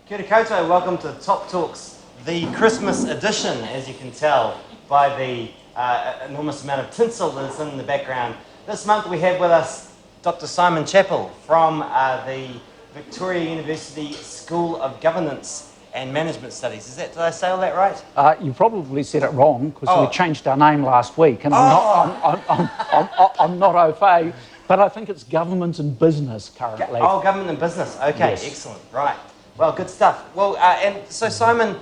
Kia ora koutou, welcome to Top Talks, the Christmas edition, as you can tell by the enormous amount of tinsel that's in the background. This month we have with us Dr. Simon Chapple from the Victoria University School of Governance and Management Studies. Did I say all that right? You probably said it wrong because we changed our name last week, and I'm not au fait, but I think it's government and business currently. Oh, government and business. Okay, yes. Excellent. Right. Well, good stuff. Well, and so Simon,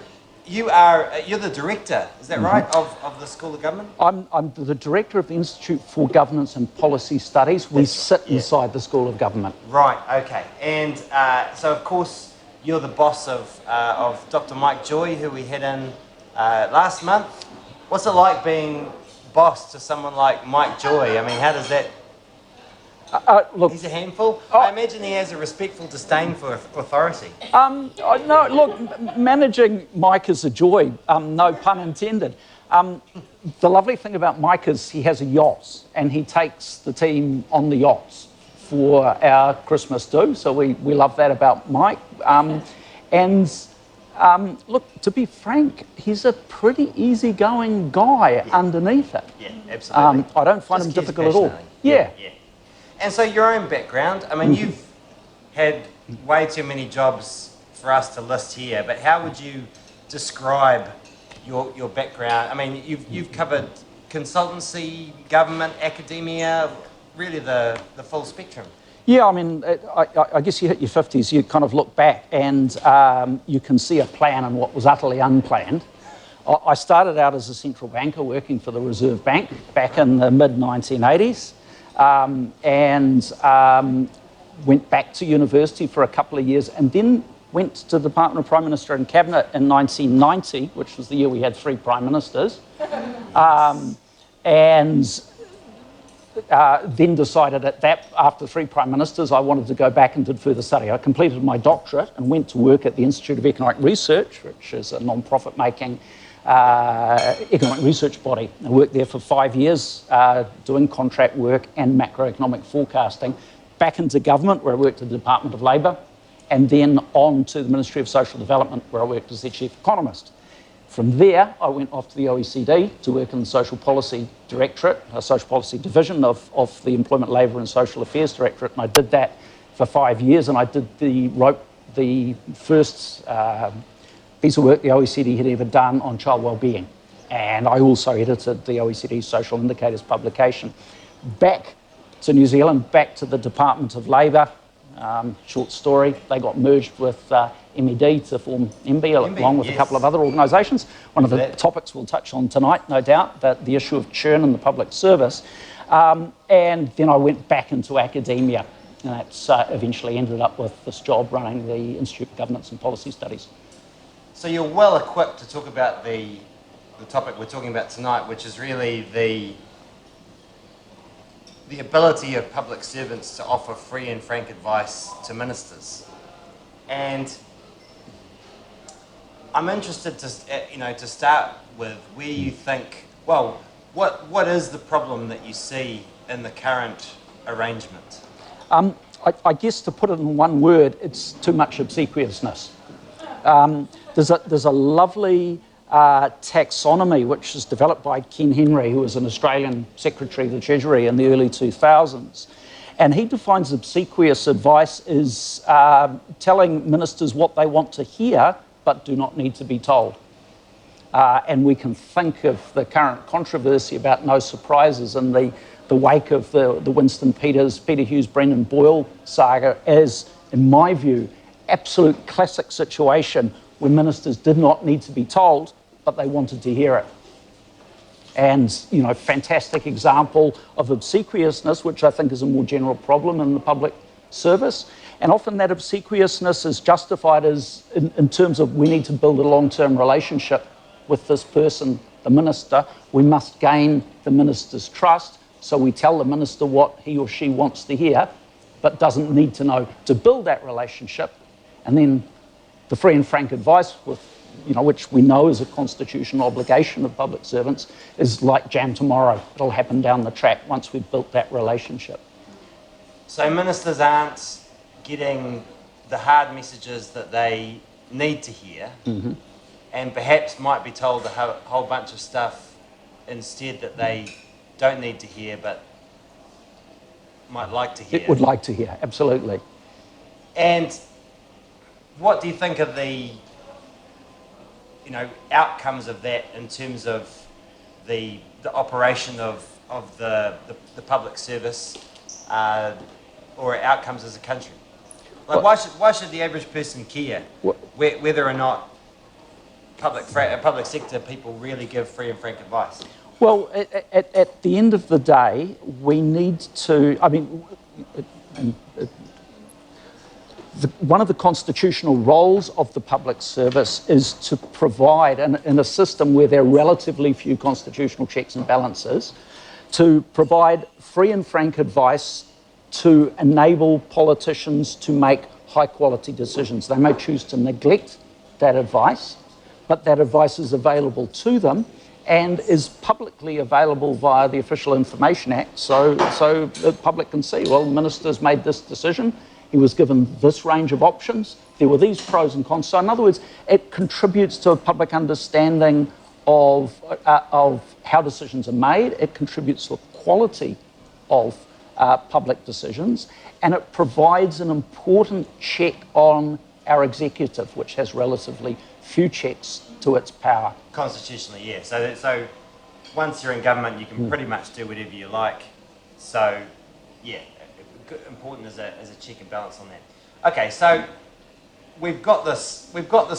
you're the director, is that right, of the School of Government? I'm the director of the Institute for Governance and Policy Studies. We sit inside the School of Government. Right. Okay. And so, of course, you're the boss of Dr. Mike Joy, who we had in last month. What's it like being boss to someone like Mike Joy? I mean, how does that... Look, he's a handful. I imagine he has a respectful disdain for authority. No, look, managing Mike is a joy, no pun intended. The lovely thing about Mike is he has a yacht, and he takes the team on the yachts for our Christmas do, so we love that about Mike. Look, to be frank, he's a pretty easygoing guy underneath it. Yeah, absolutely. I don't find him difficult at all. Yeah. And so your own background, I mean, you've had way too many jobs for us to list here, but how would you describe your background? I mean, you've covered consultancy, government, academia, really the full spectrum. Yeah, I mean, I guess you hit your 50s, you kind of look back and you can see a plan in what was utterly unplanned. I started out as a central banker working for the Reserve Bank back in the mid-1980s. Went back to university for a couple of years and then went to the Department of Prime Minister and Cabinet in 1990, which was the year we had 3 Prime Ministers, then decided after 3 Prime Ministers I wanted to go back and did further study. I completed my doctorate and went to work at the Institute of Economic Research, which is a non-profit making economic research body. I worked there for 5 years doing contract work and macroeconomic forecasting, back into government where I worked at the Department of Labour, and then on to the Ministry of Social Development where I worked as their chief economist. From there, I went off to the OECD to work in the Social Policy Directorate, a Social Policy Division of the Employment, Labour and Social Affairs Directorate, and I did that for 5 years, and I wrote the first piece of work the OECD had ever done on child wellbeing. And I also edited the OECD Social Indicators publication. Back to New Zealand, back to the Department of Labour, short story, they got merged with MED to form MB, along with a couple of other organisations. One of the topics we'll touch on tonight, no doubt, the issue of churn in the public service. And then I went back into academia, and that's eventually ended up with this job running the Institute of Governance and Policy Studies. So you're well equipped to talk about the topic we're talking about tonight, which is really the ability of public servants to offer free and frank advice to ministers. And I'm interested to start with where you think, well, what is the problem that you see in the current arrangement? I guess to put it in one word, it's too much obsequiousness. There's a lovely taxonomy which was developed by Ken Henry, who was an Australian Secretary of the Treasury in the early 2000s. And he defines obsequious advice as telling ministers what they want to hear but do not need to be told. And we can think of the current controversy about no surprises in the wake of the Winston Peters, Peter Hughes, Brendan Boyle saga as, in my view, absolute classic situation where ministers did not need to be told, but they wanted to hear it. And, fantastic example of obsequiousness, which I think is a more general problem in the public service. And often that obsequiousness is justified as in terms of we need to build a long-term relationship with this person, the minister. We must gain the minister's trust, so we tell the minister what he or she wants to hear, but doesn't need to know to build that relationship. And then the free and frank advice, which we know is a constitutional obligation of public servants, is like jam tomorrow. It'll happen down the track once we've built that relationship. So ministers aren't getting the hard messages that they need to hear, and perhaps might be told a whole bunch of stuff instead that they don't need to hear, but might like to hear. It would like to hear, absolutely. And what do you think of the, outcomes of that in terms of the operation of the public service, or outcomes as a country? Like, why should the average person care whether or not public sector people really give free and frank advice? Well, at the end of the day, we need to, one of the constitutional roles of the public service is to provide, in a system where there are relatively few constitutional checks and balances, to provide free and frank advice to enable politicians to make high quality decisions. They may choose to neglect that advice, but that advice is available to them and is publicly available via the Official Information Act, so the public can see, well, the minister's made this decision, he was given this range of options, there were these pros and cons. So in other words, it contributes to a public understanding of how decisions are made, it contributes to the quality of public decisions, and it provides an important check on our executive, which has relatively few checks to its power. Constitutionally, yeah. So once you're in government, you can pretty much do whatever you like. So, yeah, important as a check and balance on that. Okay, so we've got this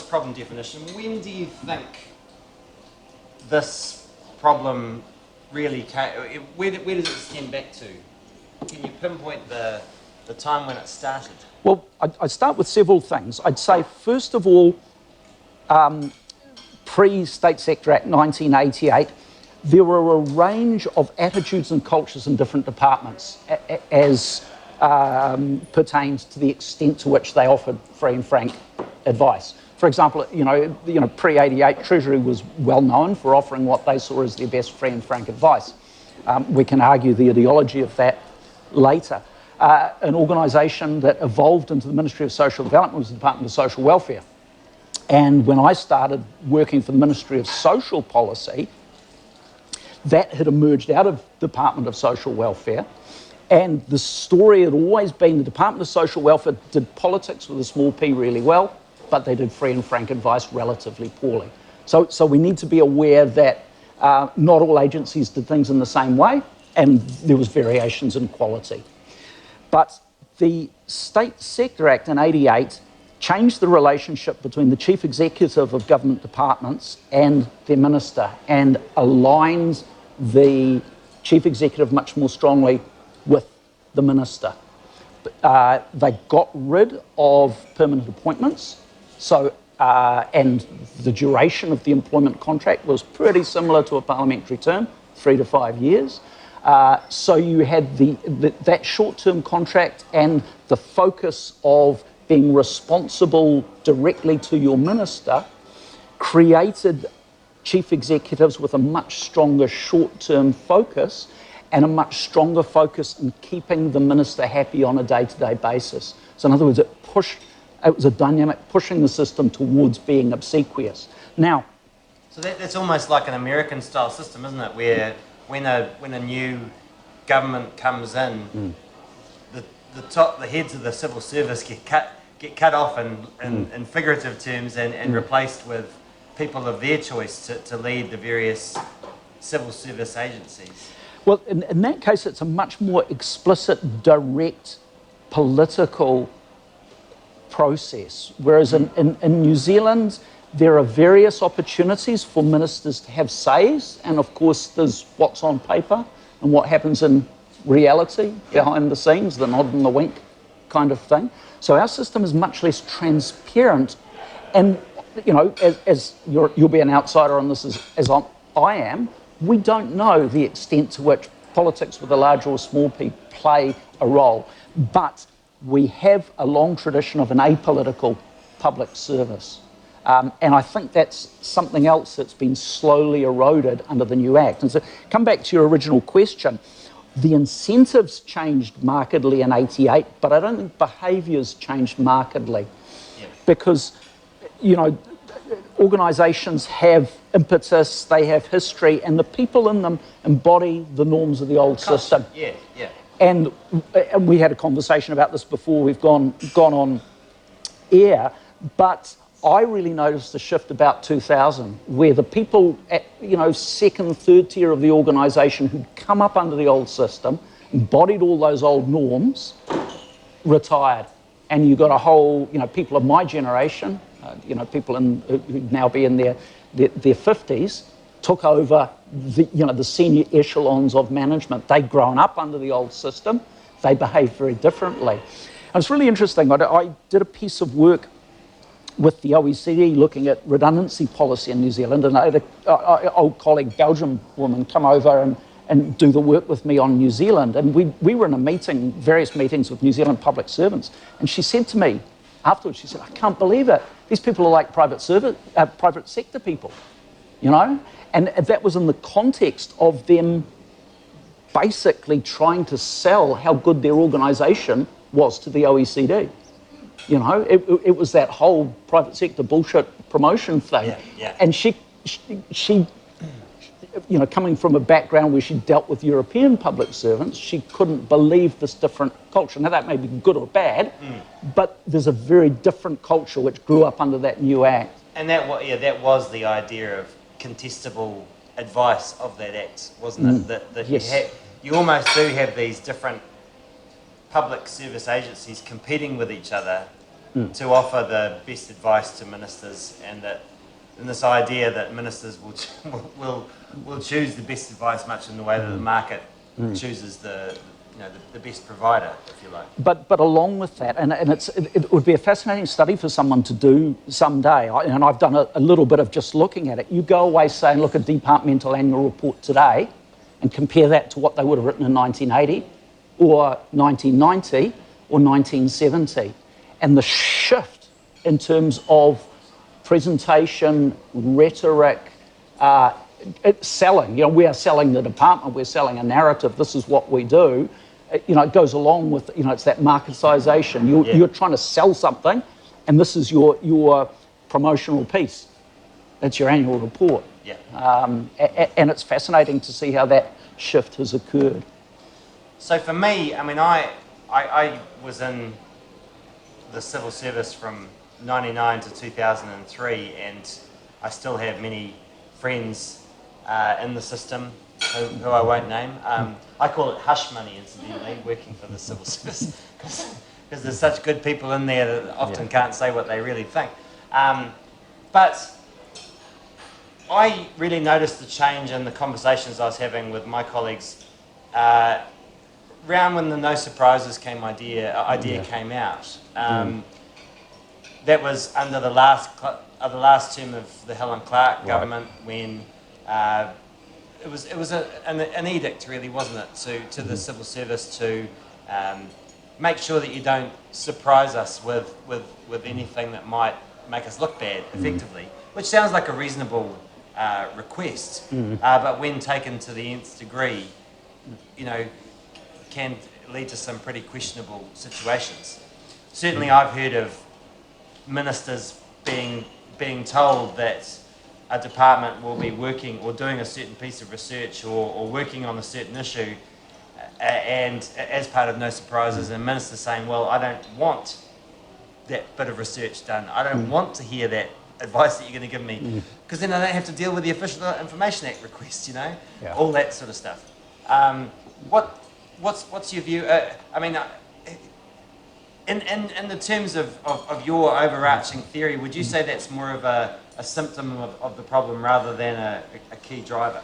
problem definition. When do you think this problem really came? Where does it stem back to? Can you pinpoint the time when it started? Well, I'd start with several things. I'd say, first of all, pre-State Sector Act 1988, there were a range of attitudes and cultures in different departments as pertains to the extent to which they offered free and frank advice. For example, pre-88, Treasury was well known for offering what they saw as their best free and frank advice. We can argue the ideology of that later. An organisation that evolved into the Ministry of Social Development was the Department of Social Welfare. And when I started working for the Ministry of Social Policy, that had emerged out of the Department of Social Welfare. And the story had always been the Department of Social Welfare did politics with a small p really well, but they did free and frank advice relatively poorly. So we need to be aware that not all agencies did things in the same way, and there was variations in quality. But the State Sector Act in 88 changed the relationship between the chief executive of government departments and their minister, and aligned the chief executive much more strongly with the minister. They got rid of permanent appointments, and the duration of the employment contract was pretty similar to a parliamentary term, 3 to 5 years. So you had that short-term contract and the focus of being responsible directly to your minister created chief executives with a much stronger short-term focus and a much stronger focus in keeping the minister happy on a day-to-day basis. So in other words, it was a dynamic pushing the system towards being obsequious. Now, so that's almost like an American-style system, isn't it? Where when a new government comes in, the heads of the civil service get cut off in figurative terms and replaced with people of their choice to lead the various civil service agencies. Well, in that case, it's a much more explicit, direct political process. Whereas in New Zealand, there are various opportunities for ministers to have says, and of course there's what's on paper and what happens in reality behind the scenes, the nod and the wink kind of thing. So our system is much less transparent, and as you'll be an outsider on this as I am, we don't know the extent to which politics with a large or small p play a role, but we have a long tradition of an apolitical public service. And I think that's something else that's been slowly eroded under the new Act. And so, come back to your original question, the incentives changed markedly in 88, but I don't think behaviours changed markedly. Yeah. Because you know, organisations have impetus, they have history, and the people in them embody the norms of the old system. Yeah, yeah. And we had a conversation about this before we've gone on air, but I really noticed the shift about 2000, where the people at, you know, second, third tier of the organisation who'd come up under the old system, embodied all those old norms, retired. And you got a whole, you know, people of my generation, you know, people who'd now be in their 50s, took over the, you know, the senior echelons of management. They'd grown up under the old system. They behaved very differently. And it's really interesting. I did a piece of work with the OECD looking at redundancy policy in New Zealand, and I had an old colleague, Belgian woman, come over and do the work with me on New Zealand. And we were in a meeting, various meetings with New Zealand public servants, and she said to me afterwards, she said, I can't believe it. These people are like private sector people, you know? And that was in the context of them basically trying to sell how good their organisation was to the OECD. You know, it was that whole private sector bullshit promotion thing. Yeah, yeah. And she, you know, coming from a background where she dealt with European public servants, she couldn't believe this different culture. Now, that may be good or bad, but there's a very different culture which grew up under that new act. And that was the idea of contestable advice of that act, wasn't it? That Yes. you almost do have these different public service agencies competing with each other to offer the best advice to ministers, and this idea that ministers will choose the best advice much in the way that the market chooses the best provider, if you like. But along with that, and it would be a fascinating study for someone to do someday, and I've done a little bit of just looking at it. You go away saying, look at departmental annual report today and compare that to what they would have written in 1980 or 1990 or 1970. And the shift in terms of presentation, rhetoric, selling, you know, we are selling the department, we're selling a narrative, this is what we do. You know, it goes along with, you know, it's that marketisation. You're trying to sell something, and this is your promotional piece. It's your annual report. Yeah. And it's fascinating to see how that shift has occurred. So for me, I mean, I was in the civil service from 99 to 2003, and I still have many friends in the system who I won't name. I call it hush money, incidentally, working for the civil service, because there's such good people in there that often can't say what they really think. But I really noticed the change in the conversations I was having with my colleagues around when the No Surprises idea came out. That was under the last term of the Helen Clark government, when it was an edict, really, wasn't it, to the civil service to make sure that you don't surprise us with anything that might make us look bad, effectively, which sounds like a reasonable request, but when taken to the nth degree, you know, can lead to some pretty questionable situations. Certainly, I've heard of ministers being told that a department will be working or doing a certain piece of research or working on a certain issue, and as part of No Surprises, and ministers saying, well, I don't want that bit of research done. I don't want to hear that advice that you're going to give me, because then I don't have to deal with the Official Information Act request, you know, all that sort of stuff. What's your view? I mean, in the terms of your overarching theory, would you say that's more of a symptom of the problem rather than a key driver?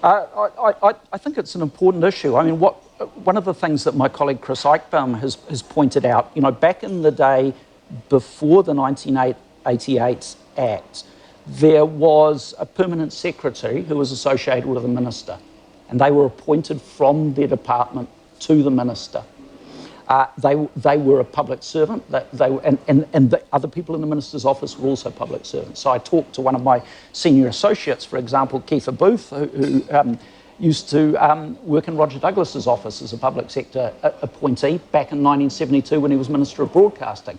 I think it's an important issue. I mean, one of the things that my colleague Chris Eichbaum has pointed out, you know, back in the day before the 1988 Act, there was a permanent secretary who was associated with the minister, and they were appointed from their department to the minister. They were a public servant, and the other people in the minister's office were also public servants. So I talked to one of my senior associates, for example, Kiefer Booth, who used to work in Roger Douglas's office as a public sector appointee back in 1972 when he was Minister of Broadcasting.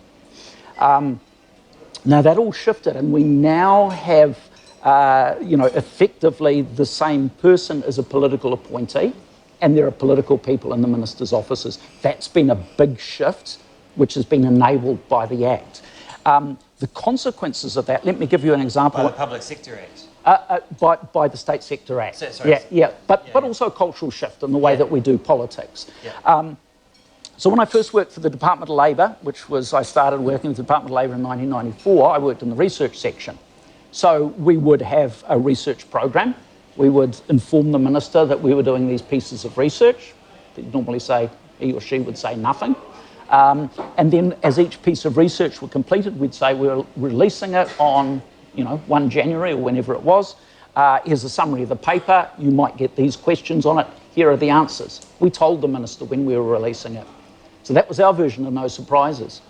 Now that all shifted, and we now have, effectively the same person as a political appointee, and there are political people in the ministers' offices. That's been a big shift, which has been enabled by the Act. The consequences of that, let me give you an example. By the Public Sector Act? By the State Sector Act. Sorry. But also a cultural shift in the way that we do politics. Yeah. So when I first worked for the Department of Labour, I started working with the Department of Labour in 1994, I worked in the research section. So we would have a research program. We would inform the minister that we were doing these pieces of research. He'd normally say, he or she would say nothing. And then as each piece of research were completed, we'd say we're releasing it on 1 January or whenever it was. Here's a summary of the paper. You might get these questions on it. Here are the answers. We told the minister when we were releasing it. So that was our version of no surprises.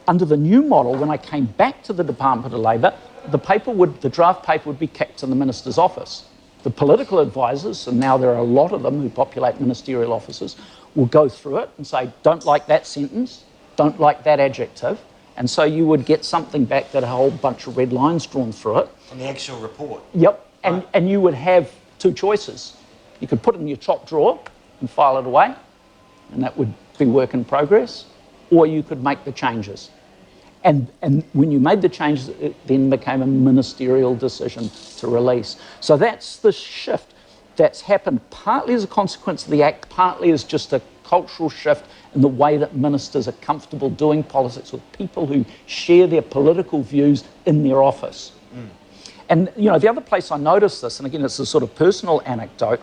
Under the new model, when I came back to the Department of Labour, the draft paper would be kicked to the minister's office. The political advisors, and now there are a lot of them who populate ministerial offices, will go through it and say, don't like that sentence, don't like that adjective. And so you would get something back that had a whole bunch of red lines drawn through it. On the actual report? Yep. And you would have two choices. You could put it in your top drawer and file it away, and that would be work in progress, or you could make the changes. And when you made the changes, it then became a ministerial decision to release. So that's the shift that's happened partly as a consequence of the Act, partly as just a cultural shift in the way that ministers are comfortable doing politics with people who share their political views in their office. Mm. And, the other place I noticed this, and again, it's a sort of personal anecdote,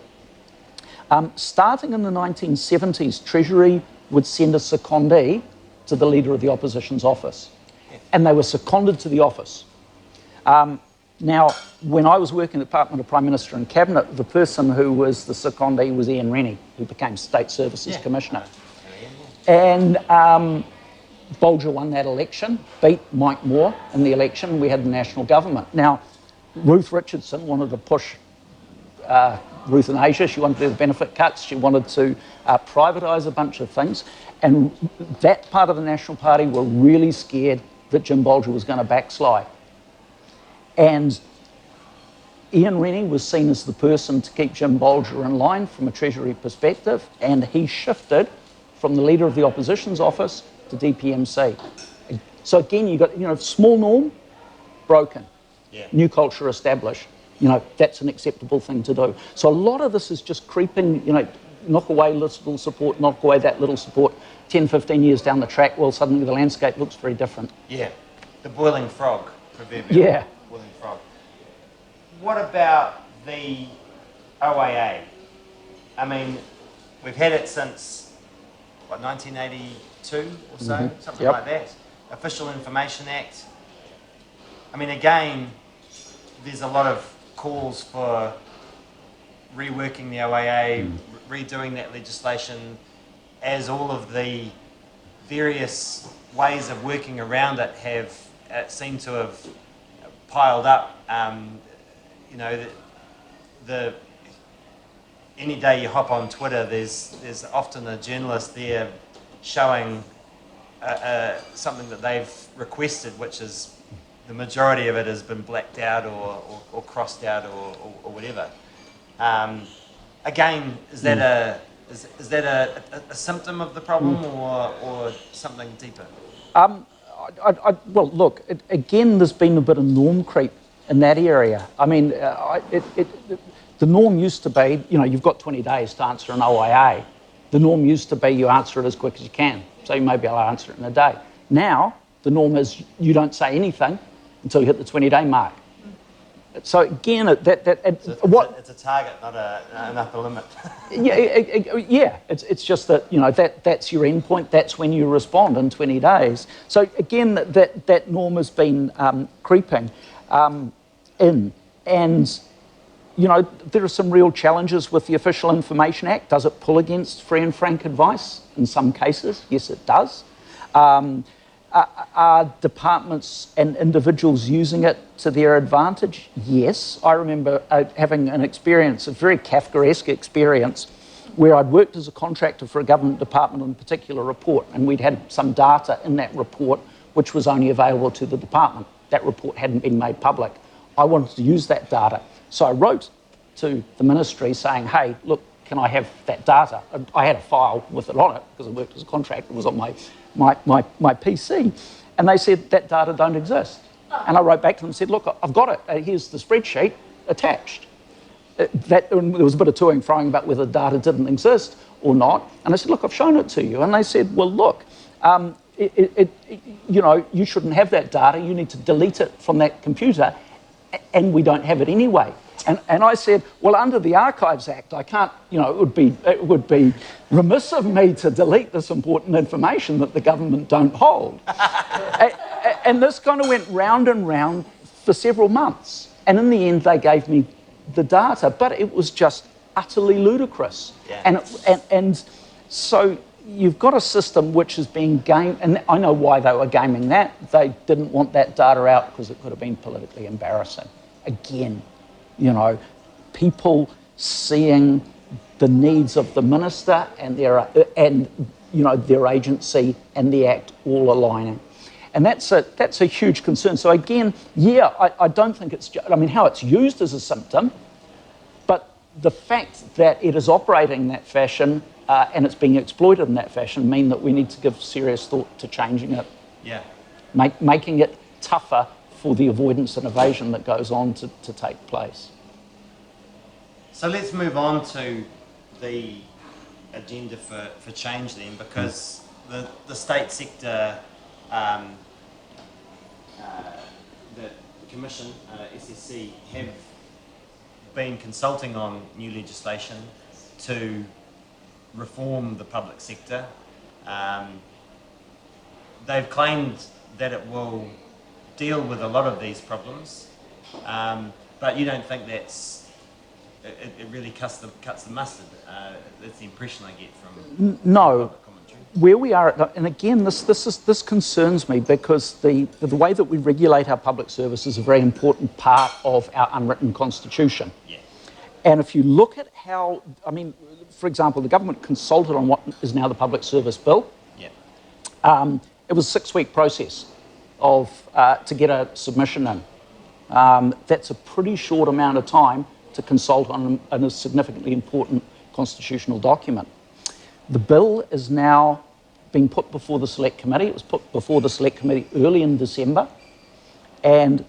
starting in the 1970s, Treasury would send a secondee to the Leader of the Opposition's office. And they were seconded to the office. Now, when I was working in the Department of Prime Minister and Cabinet, the person who was the secondee was Ian Rennie, who became State Services Commissioner. And Bolger won that election, beat Mike Moore in the election, and we had the national government. Now, Ruth Richardson wanted to push Ruth and Asia. She wanted to do the benefit cuts. She wanted to privatise a bunch of things. And that part of the National Party were really scared that Jim Bolger was going to backslide. And Ian Rennie was seen as the person to keep Jim Bolger in line from a Treasury perspective, and he shifted from the Leader of the Opposition's office to DPMC. So again, you've got, small norm, broken. Yeah. New culture established. That's an acceptable thing to do. So a lot of this is just creeping, knock away little support, knock away that little support. 10, 15 years down the track, well, suddenly the landscape looks very different. Yeah, the boiling frog, proverbial. Yeah. Boiling frog. What about the OAA? I mean, we've had it since, 1982 or so, something like that. Official Information Act. I mean, again, there's a lot of calls for reworking the OAA, redoing that legislation, as all of the various ways of working around it have seem to have piled up. Any day you hop on Twitter, there's often a journalist there showing something that they've requested, which is the majority of it has been blacked out or crossed out or whatever. Again, is that a symptom of the problem or something deeper? Well, look, again, there's been a bit of norm creep in that area. I mean, the norm used to be, you've got 20 days to answer an OIA. The norm used to be you answer it as quick as you can. So you maybe I'll answer it in a day. Now, the norm is you don't say anything until you hit the 20-day mark. So again, it's a target, not an upper limit. It's just that that's your end point. That's when you respond in 20 days. So again, that norm has been creeping in, and there are some real challenges with the Official Information Act. Does it pull against free and frank advice? In some cases, yes, it does. Are departments and individuals using it to their advantage? Yes. I remember having an experience, a very Kafkaesque experience, where I'd worked as a contractor for a government department on a particular report, and we'd had some data in that report which was only available to the department. That report hadn't been made public. I wanted to use that data. So I wrote to the ministry saying, hey, look, can I have that data? I had a file with it on it because I worked as a contractor. It was on my PC. And they said, that data don't exist. And I wrote back to them and said, look, I've got it. Here's the spreadsheet attached. There was a bit of to and froing about whether the data didn't exist or not. And I said, look, I've shown it to you. And they said, well, look, you shouldn't have that data. You need to delete it from that computer. And we don't have it anyway. And I said, well, under the Archives Act, I can't, it would be remiss of me to delete this important information that the government don't hold. And this kind of went round and round for several months. And in the end, they gave me the data, but it was just utterly ludicrous. Yeah. And so you've got a system which is being gamed, and I know why they were gaming that. They didn't want that data out because it could have been politically embarrassing. Again, people seeing the needs of the minister and their agency and the Act all aligning. And that's a huge concern. So again, I don't think how it's used as a symptom, but the fact that it is operating in that fashion and it's being exploited in that fashion mean that we need to give serious thought to changing it. Yeah. Making it tougher for the avoidance and evasion that goes on to take place. So let's move on to the agenda for change then, because the state sector, the Commission, SSC, have been consulting on new legislation to reform the public sector. They've claimed that it will deal with a lot of these problems, but you don't think it really cuts the mustard. That's the impression I get from no. Where we are, and again, this concerns me because the way that we regulate our public service is a very important part of our unwritten constitution. Yeah. And if you look at how, for example, the government consulted on what is now the Public Service Bill. Yeah. It was a 6-week process to get a submission in. That's a pretty short amount of time to consult on a significantly important constitutional document. The bill is now being put before the Select Committee. It was put before the Select Committee early in December, and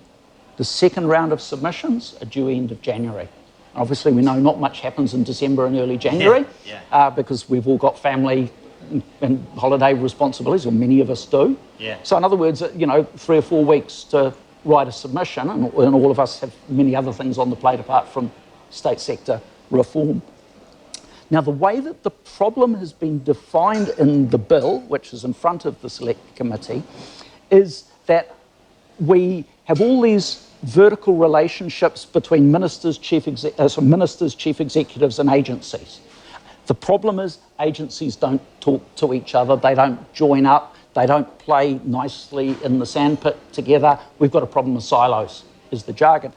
the second round of submissions are due end of January. Obviously, we know not much happens in December and early January because we've all got family and holiday responsibilities, or many of us do. Yeah. So in other words, 3 or 4 weeks to write a submission, and all of us have many other things on the plate apart from state sector reform. Now, the way that the problem has been defined in the bill, which is in front of the Select Committee, is that we have all these vertical relationships between ministers, chief executives, and agencies. The problem is agencies don't talk to each other, they don't join up, they don't play nicely in the sandpit together. We've got a problem with silos, is the jargon.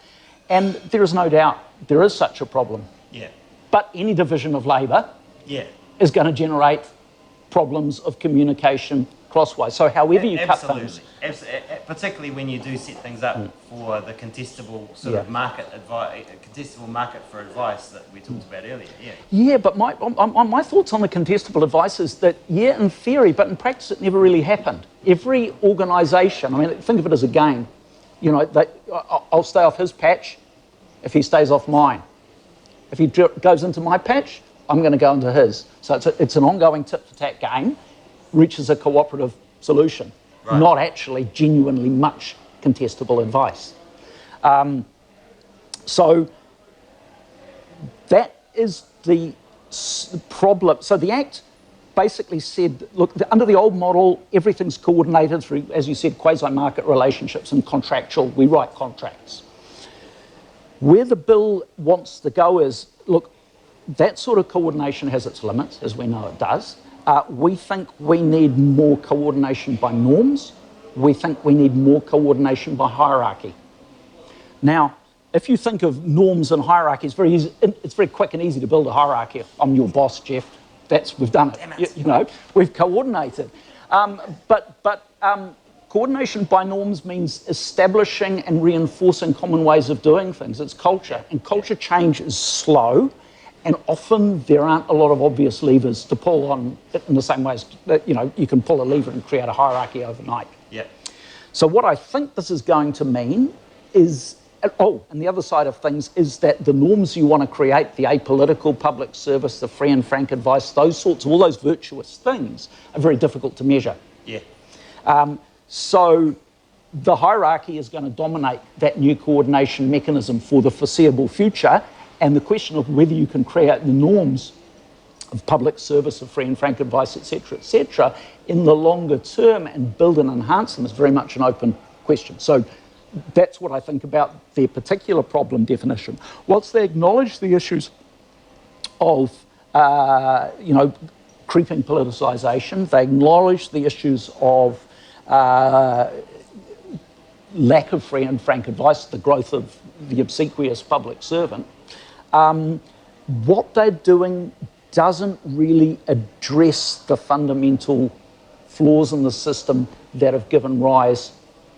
And there is no doubt there is such a problem. Yeah. But any division of labour is going to generate problems of communication crosswise. So however you cut things... Particularly when you do set things up for the contestable sort of market advice, contestable market for advice that we talked about earlier. Yeah, but my thoughts on the contestable advice is that, in theory, but in practice it never really happened. Every organisation, think of it as a game. I'll stay off his patch if he stays off mine. If he goes into my patch, I'm going to go into his. So it's an ongoing tit-for-tat game, reaches a cooperative solution, not actually genuinely much contestable advice. So that is the problem. So the Act basically said, look, under the old model, everything's coordinated through, as you said, quasi-market relationships and contractual, we write contracts. Where the bill wants to go is, look, that sort of coordination has its limits, as we know it does. We think we need more coordination by norms. We think we need more coordination by hierarchy. Now, if you think of norms and hierarchy, it's very easy, it's very quick and easy to build a hierarchy. I'm your boss, Geoff. We've done it. We've coordinated. But Coordination by norms means establishing and reinforcing common ways of doing things. It's culture, and culture change is slow, and often there aren't a lot of obvious levers to pull on in the same way as, you can pull a lever and create a hierarchy overnight. Yeah. So what I think this is going to mean is, and the other side of things is that the norms you want to create, the apolitical public service, the free and frank advice, all those virtuous things are very difficult to measure. Yeah. So the hierarchy is going to dominate that new coordination mechanism for the foreseeable future, and the question of whether you can create the norms of public service, of free and frank advice, etc., in the longer term and build and enhance them is very much an open question. So that's what I think about their particular problem definition. Whilst they acknowledge the issues of, creeping politicisation, they acknowledge the issues of lack of free and frank advice, the growth of the obsequious public servant, what they're doing doesn't really address the fundamental flaws in the system that have given rise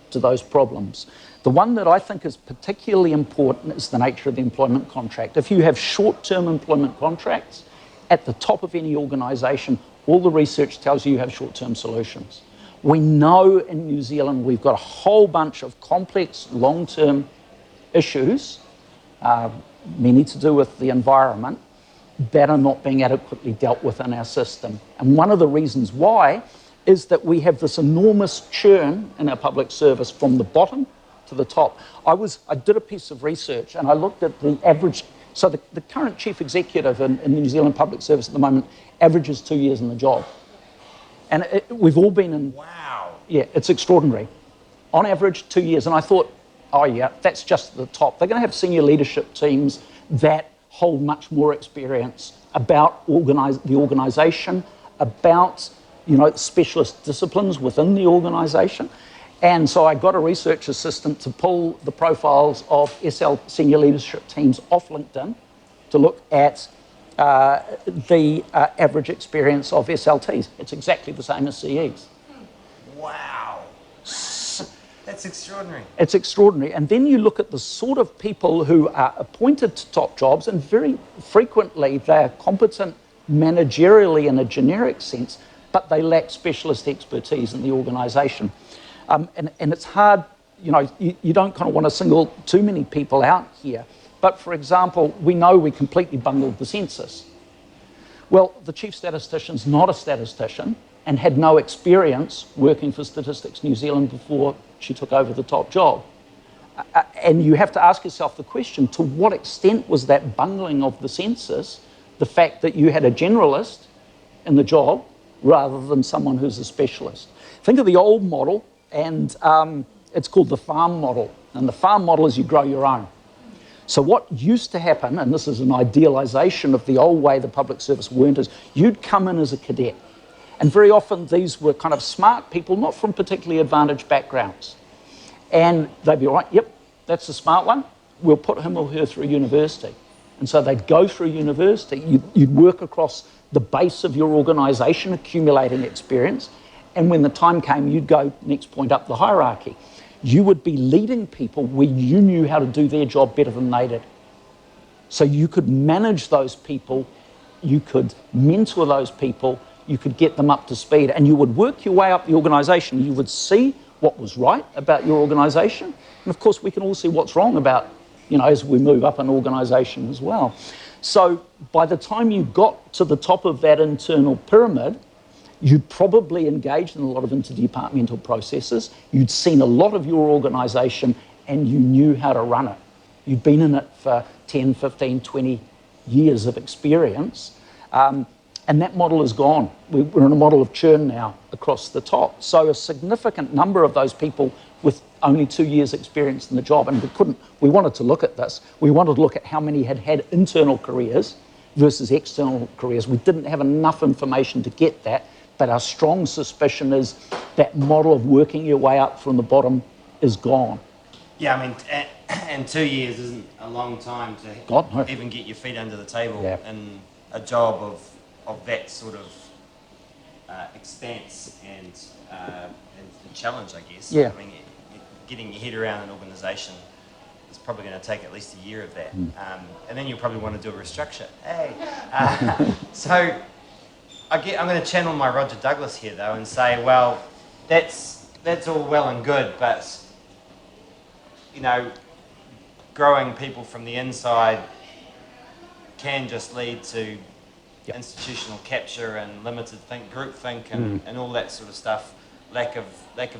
to those problems. The one that I think is particularly important is the nature of the employment contract. If you have short-term employment contracts, at the top of any organisation, all the research tells you have short-term solutions. We know in New Zealand we've got a whole bunch of complex long-term issues, many to do with the environment, that are not being adequately dealt with in our system. And one of the reasons why is that we have this enormous churn in our public service from the bottom to the top. I did a piece of research and I looked at the average. So the current chief executive in the New Zealand public service at the moment averages 2 years in the job. And we've all been in... Wow. Yeah, it's extraordinary. On average, 2 years. And I thought, oh yeah, that's just the top. They're going to have senior leadership teams that hold much more experience about the organisation, about specialist disciplines within the organisation. And so I got a research assistant to pull the profiles of SL senior leadership teams off LinkedIn to look at the average experience of SLTs. It's exactly the same as CEs. Wow. That's extraordinary. It's extraordinary. And then you look at the sort of people who are appointed to top jobs, and very frequently they're competent managerially in a generic sense, but they lack specialist expertise in the organisation. And it's hard, you don't kind of want to single too many people out here. But for example, we know we completely bungled the census. Well, the chief statistician's not a statistician and had no experience working for Statistics New Zealand before she took over the top job. And you have to ask yourself the question, to what extent was that bungling of the census the fact that you had a generalist in the job rather than someone who's a specialist? Think of the old model, and it's called the farm model. And the farm model is you grow your own. So what used to happen, and this is an idealisation of the old way the public service weren't, is you'd come in as a cadet. And very often these were kind of smart people, not from particularly advantaged backgrounds. And they'd be, all right, yep, that's the smart one. We'll put him or her through university. And so they'd go through university. You'd work across the base of your organisation, accumulating experience. And when the time came, you'd go next point up the hierarchy. You would be leading people where you knew how to do their job better than they did. So you could manage those people, you could mentor those people, you could get them up to speed, and you would work your way up the organisation. You would see what was right about your organisation. And of course, we can all see what's wrong about, as we move up an organisation as well. So by the time you got to the top of that internal pyramid, you'd probably engaged in a lot of interdepartmental processes. You'd seen a lot of your organisation and you knew how to run it. You'd been in it for 10, 15, 20 years of experience. And that model is gone. We're in a model of churn now across the top. So a significant number of those people with only 2 years experience in the job, and we wanted to look at this. We wanted to look at how many had had internal careers versus external careers. We didn't have enough information to get that. But our strong suspicion is that model of working your way up from the bottom is gone. Yeah, I mean, and 2 years isn't a long time to even get your feet under the table in a job of that sort of expanse and challenge, I guess. Yeah. I mean, getting your head around an organisation is probably going to take at least a year of that. And then you'll probably want to do a restructure. Hey! So I'm going to channel my Roger Douglas here, though, and say, well, that's all well and good, but, you know, growing people from the inside can just lead to institutional capture and limited groupthink and all that sort of stuff. Lack of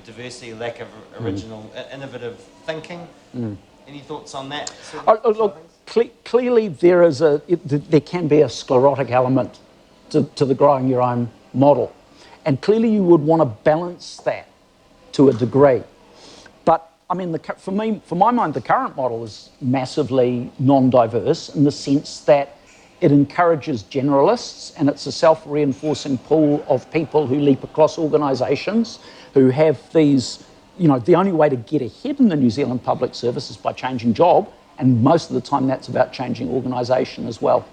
diversity, lack of original, innovative thinking. Any thoughts on that? Look, clearly there can be a sclerotic element to the growing your own model, and clearly you would want to balance that to a degree. But I mean, for my mind, the current model is massively non-diverse in the sense that it encourages generalists, and it's a self-reinforcing pool of people who leap across organisations, who have these, you know, the only way to get ahead in the New Zealand public service is by changing job, and most of the time that's about changing organisation as well,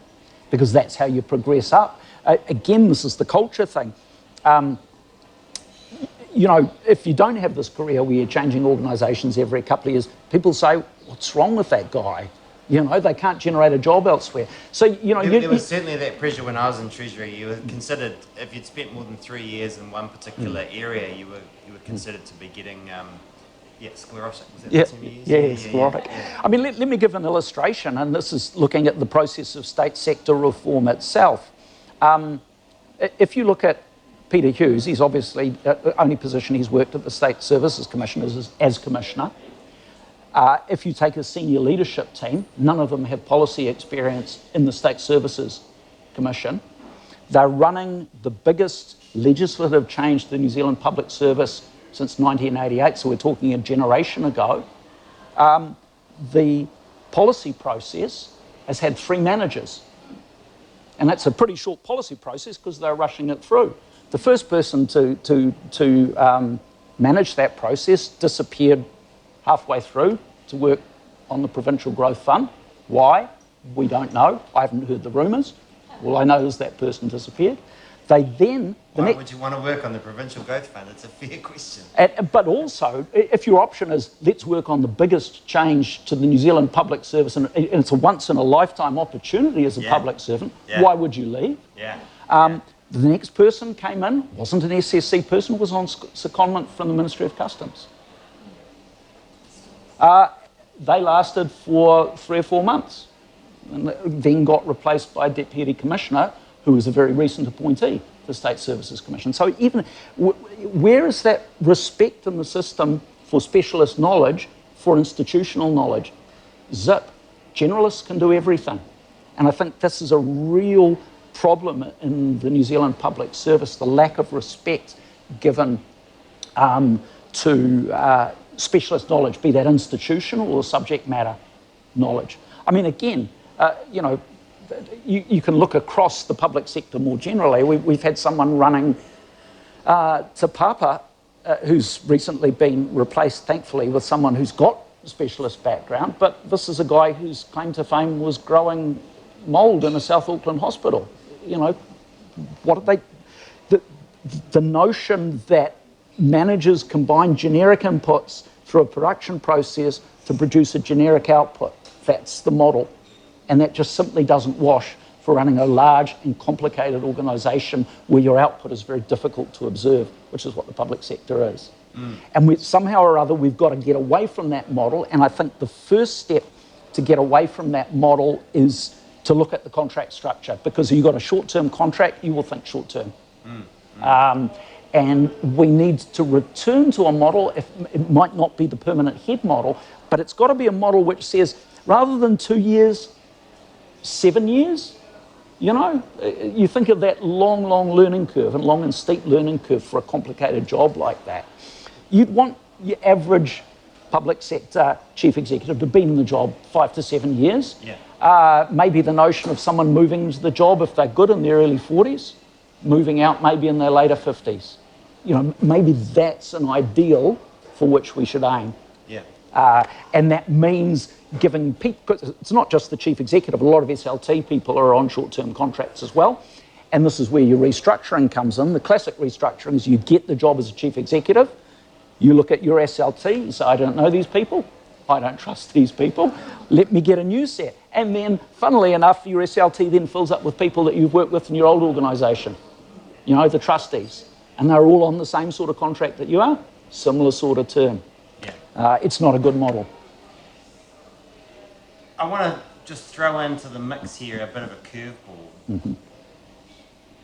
because that's how you progress up. Again, this is the culture thing. You know, if you don't have this career where you're changing organisations every couple of years, people say, what's wrong with that guy? You know, they can't generate a job elsewhere. So, you know... There was certainly that pressure when I was in Treasury. You were considered, if you'd spent more than 3 years in one particular area, you were considered to be getting, sclerotic. Was that the term you used? Yeah, sclerotic. Yeah. I mean, let me give an illustration, and this is looking at the process of state sector reform itself. If you look at Peter Hughes, he's obviously, the only position he's worked at the State Services Commission is as Commissioner. If you take a senior leadership team, none of them have policy experience in the State Services Commission. They're running the biggest legislative change to the New Zealand public service since 1988, so we're talking a generation ago. The policy process has had 3 managers. And that's a pretty short policy process because they're rushing it through. The first person to manage that process disappeared halfway through to work on the Provincial Growth Fund. Why? We don't know. I haven't heard the rumours. All I know is that person disappeared. They then... Why would you want to work on the Provincial Growth Fund? It's a fair question. But also, if your option is, let's work on the biggest change to the New Zealand public service, and it's a once-in-a-lifetime opportunity as a public servant, why would you leave? The next person came in, wasn't an SSC person, was on secondment from the Ministry of Customs. They lasted for 3 or 4 months, and then got replaced by a Deputy Commissioner, who was a very recent appointee to the State Services Commission. So even where is that respect in the system for specialist knowledge, for institutional knowledge? Zip. Generalists can do everything. And I think this is a real problem in the New Zealand public service, the lack of respect given to specialist knowledge, be that institutional or subject matter knowledge. I mean, again, you know, you can look across the public sector more generally. We've had someone running Te Papa who's recently been replaced, thankfully, with someone who's got a specialist background, but this is a guy whose claim to fame was growing mould in a South Auckland hospital. You know, what are they... The notion that managers combine generic inputs through a production process to produce a generic output, that's the model. And that just simply doesn't wash for running a large and complicated organisation where your output is very difficult to observe, which is what the public sector is. And somehow or other, we've got to get away from that model. And I think the first step to get away from that model is to look at the contract structure, because if you've got a short-term contract, you will think short-term. And we need to return to a model. It might not be the permanent head model, but it's got to be a model which says, rather than 2 years, 7 years, you know, you think of that long, long learning curve and long and steep learning curve for a complicated job like that. You'd want your average public sector chief executive to be in the job 5 to 7 years. Maybe the notion of someone moving into the job, if they're good, in their early 40s, moving out maybe in their later 50s. You know, maybe that's an ideal for which we should aim. And that means giving people, it's not just the chief executive, a lot of SLT people are on short-term contracts as well, And this is where your restructuring comes in. The classic restructuring is you get the job as a chief executive, you look at your SLT, you say, I don't know these people, I don't trust these people, let me get a new set. And then, funnily enough, your SLT then fills up with people that you've worked with in your old organisation, you know, the trustees. And they're all on the same sort of contract that you are, similar sort of term. Yeah. It's not a good model. I want to just throw into the mix here a bit of a curveball.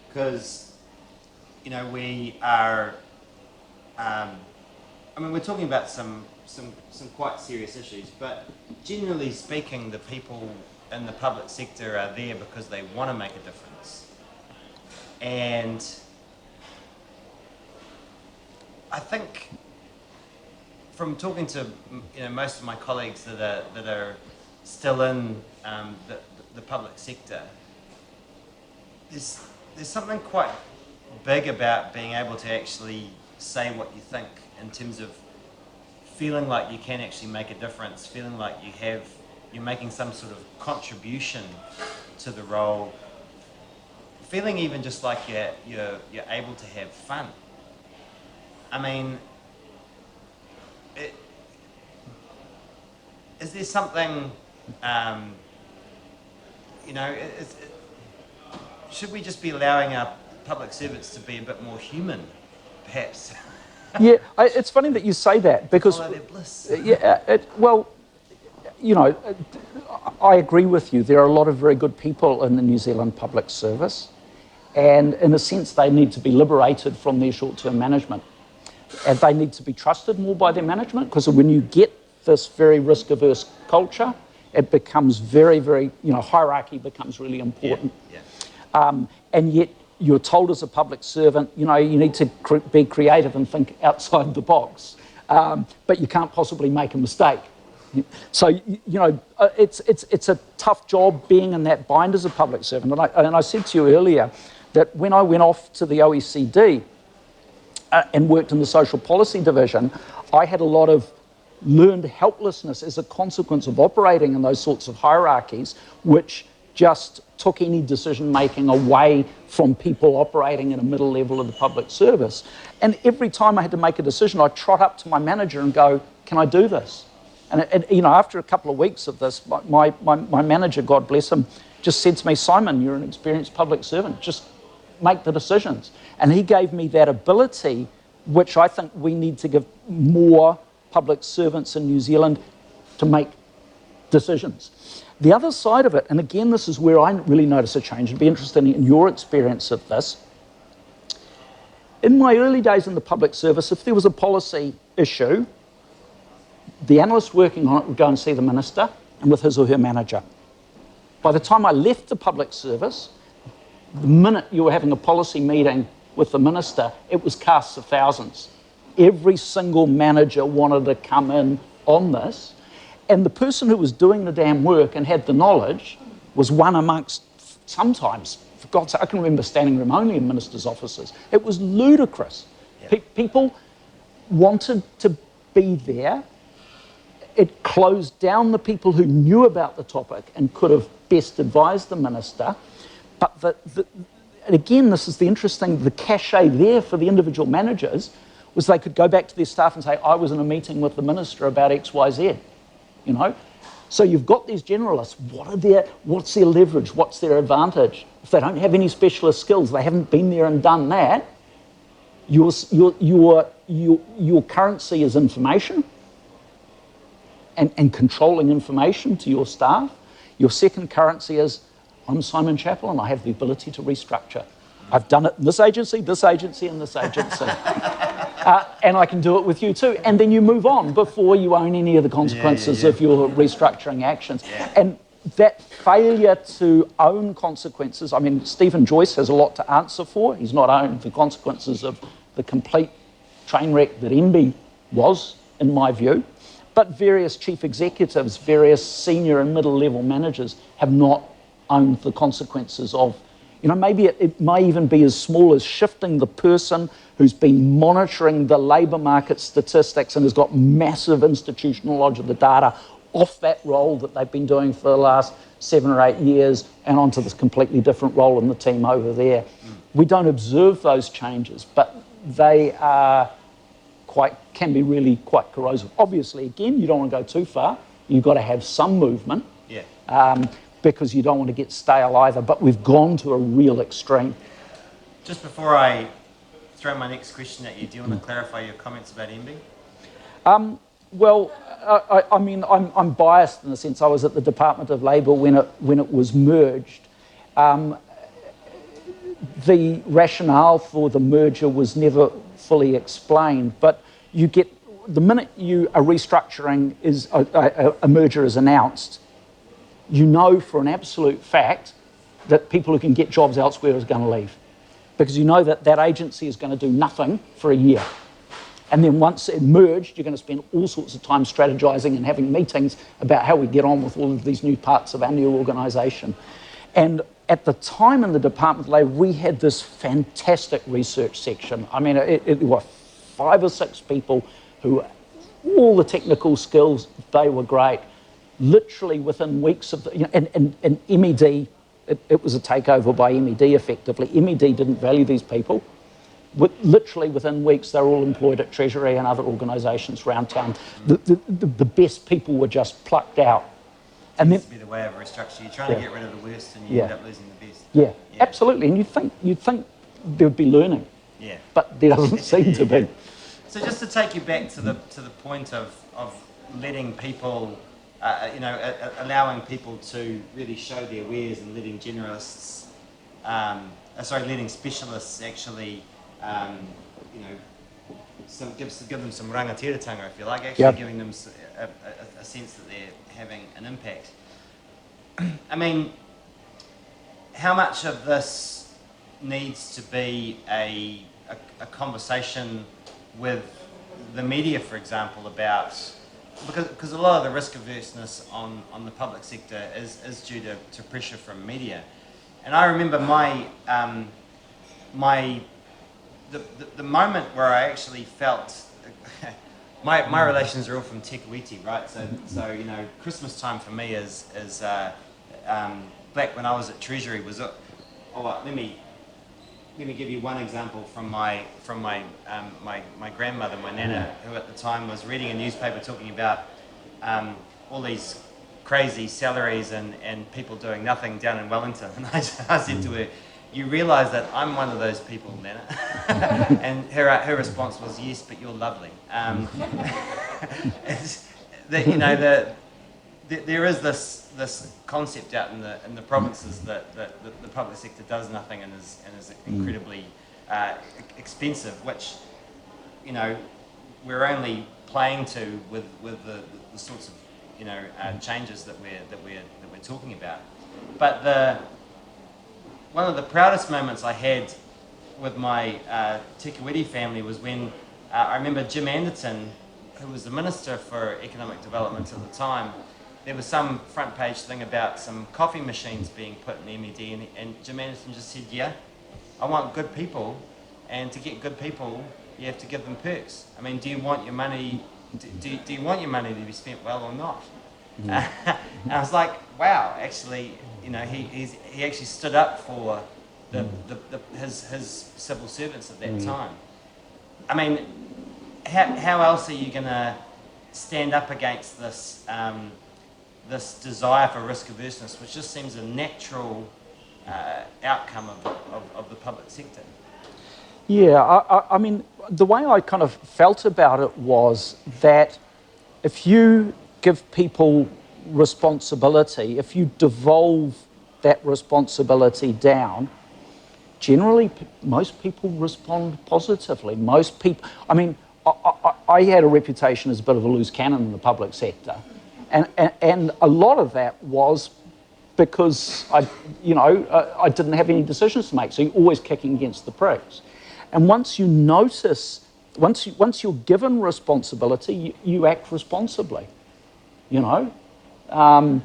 Because, you know, we are, I mean, we're talking about some quite serious issues, but generally speaking, the people in the public sector are there because they want to make a difference. And I think from talking to, you know, most of my colleagues that are still in the public sector, there's something quite big about being able to actually say what you think in terms of feeling like you can actually make a difference, feeling like you're making some sort of contribution to the role, feeling even just like you're able to have fun. I mean, is there something, you know, should we just be allowing our public servants to be a bit more human, perhaps? Yeah, it's funny that you say that because, follow their bliss. well, you know, I agree with you. There are a lot of very good people in the New Zealand public service, and in a sense, they need to be liberated from their short-term management, and they need to be trusted more by their management. Because when you get this very risk-averse culture, it becomes very, very, you know, hierarchy becomes really important. And yet you're told as a public servant, you know, you need to be creative and think outside the box, but you can't possibly make a mistake. So, you know, it's a tough job being in that bind as a public servant. And I said to you earlier that when I went off to the OECD and worked in the Social Policy Division, I had a lot of learned helplessness as a consequence of operating in those sorts of hierarchies, which just took any decision-making away from people operating in a middle level of the public service. And every time I had to make a decision, I'd trot up to my manager and go, can I do this? And you know, after a couple of weeks of this, my manager, God bless him, just said to me, Simon, you're an experienced public servant, just make the decisions. And he gave me that ability, which I think we need to give more public servants in New Zealand to make decisions. The other side of it, and again, this is where I really notice a change. It'd be interesting in your experience of this. In my early days in the public service, if there was a policy issue, the analyst working on it would go and see the minister and with his or her manager. By the time I left the public service, the minute you were having a policy meeting with the minister, it was casts of thousands. Every single manager wanted to come in on this. And the person who was doing the damn work and had the knowledge was one amongst, sometimes, for God's sake, I can remember standing room only in ministers' offices. It was ludicrous. Yeah. People wanted to be there. It closed down the people who knew about the topic and could have best advised the minister. But and again, this is the interesting, the cachet there for the individual managers was they could go back to their staff and say, I was in a meeting with the minister about X, Y, Z. You know, so you've got these generalists. What's their leverage? What's their advantage? If they don't have any specialist skills, they haven't been there and done that. Your currency is information and controlling information to your staff. Your second currency is I'm Simon Chapple and I have the ability to restructure. I've done it in this agency, and this agency. And I can do it with you too. And then you move on before you own any of the consequences of your restructuring actions. Yeah. And that failure to own consequences, I mean, Stephen Joyce has a lot to answer for. He's not owned the consequences of the complete train wreck that MB was, in my view. But various chief executives, various senior and middle level managers have not owned the consequences of, you know, maybe it may even be as small as shifting the person who's been monitoring the labour market statistics and has got massive institutional knowledge of the data off that role that they've been doing for the last 7 or 8 years and onto this completely different role in the team over there. we don't observe those changes, but they are can be really quite corrosive. Obviously, again, you don't want to go too far. You've got to have some movement, because you don't want to get stale either. But we've gone to a real extreme. Just before I throw my next question at you, do you want to clarify your comments about MB? Well, I mean, I'm biased in the sense I was at the Department of Labour when it was merged. The rationale for the merger was never fully explained, but you get, the minute a restructuring is, a merger is announced, you know for an absolute fact that people who can get jobs elsewhere is going to leave. Because you know that that agency is going to do nothing for a year. And then once it merged, you're going to spend all sorts of time strategising and having meetings about how we get on with all of these new parts of our new organisation. And at the time in the Department of Labour, we had this fantastic research section. I mean, it were 5 or 6 people who, all the technical skills, they were great. Literally within weeks of, and MED, it was a takeover by MED effectively. MED didn't value these people. Literally within weeks, they were all employed at Treasury and other organisations around town. The best people were just plucked out. And then, to be the way of a restructure. You're trying to get rid of the worst, and you end up losing the best. Yeah, absolutely. And you'd think there would be learning. Yeah. But there doesn't seem to be. So just to take you back to the point of letting people, allowing people to really show their wares and letting generalists, letting specialists actually, give them some rangatiratanga, if you like, actually giving them a sense that they're having an impact. I mean, how much of this needs to be a conversation with the media, for example, about, because a lot of the risk averseness on the public sector is due to pressure from media. And I remember the moment where I actually felt my relations are all from Te Kuiti, right? So Christmas time for me is back when I was at Treasury was. Let me give you one example from my grandmother, my nana, who at the time was reading a newspaper talking about all these crazy salaries and people doing nothing down in Wellington, and I said to her, "You realise that I'm one of those people, Nana?" And her response was, "Yes, but you're lovely." There is this concept out in the provinces that the public sector does nothing and is incredibly expensive, which we're only playing to with the sorts of changes that we're talking about. But one of the proudest moments I had with my Te Kuiti family was when I remember Jim Anderton, who was the Minister for Economic Development at the time. There was some front page thing about some coffee machines being put in MED, and Jim Anderton just said, "Yeah, I want good people, and to get good people, you have to give them perks. I mean, do you want your money? Do you want your money to be spent well or not?" And I was like, "Wow, actually, he actually stood up for his civil servants at that time." I mean, how else are you going to stand up against this this desire for risk averseness, which just seems a natural outcome of the public sector? Yeah, I mean, the way I kind of felt about it was that if you give people responsibility, if you devolve that responsibility down, generally most people respond positively. Most people, I mean, I had a reputation as a bit of a loose cannon in the public sector, and a lot of that was because I didn't have any decisions to make, so you're always kicking against the pricks. And once you notice, once you're given responsibility, you act responsibly, and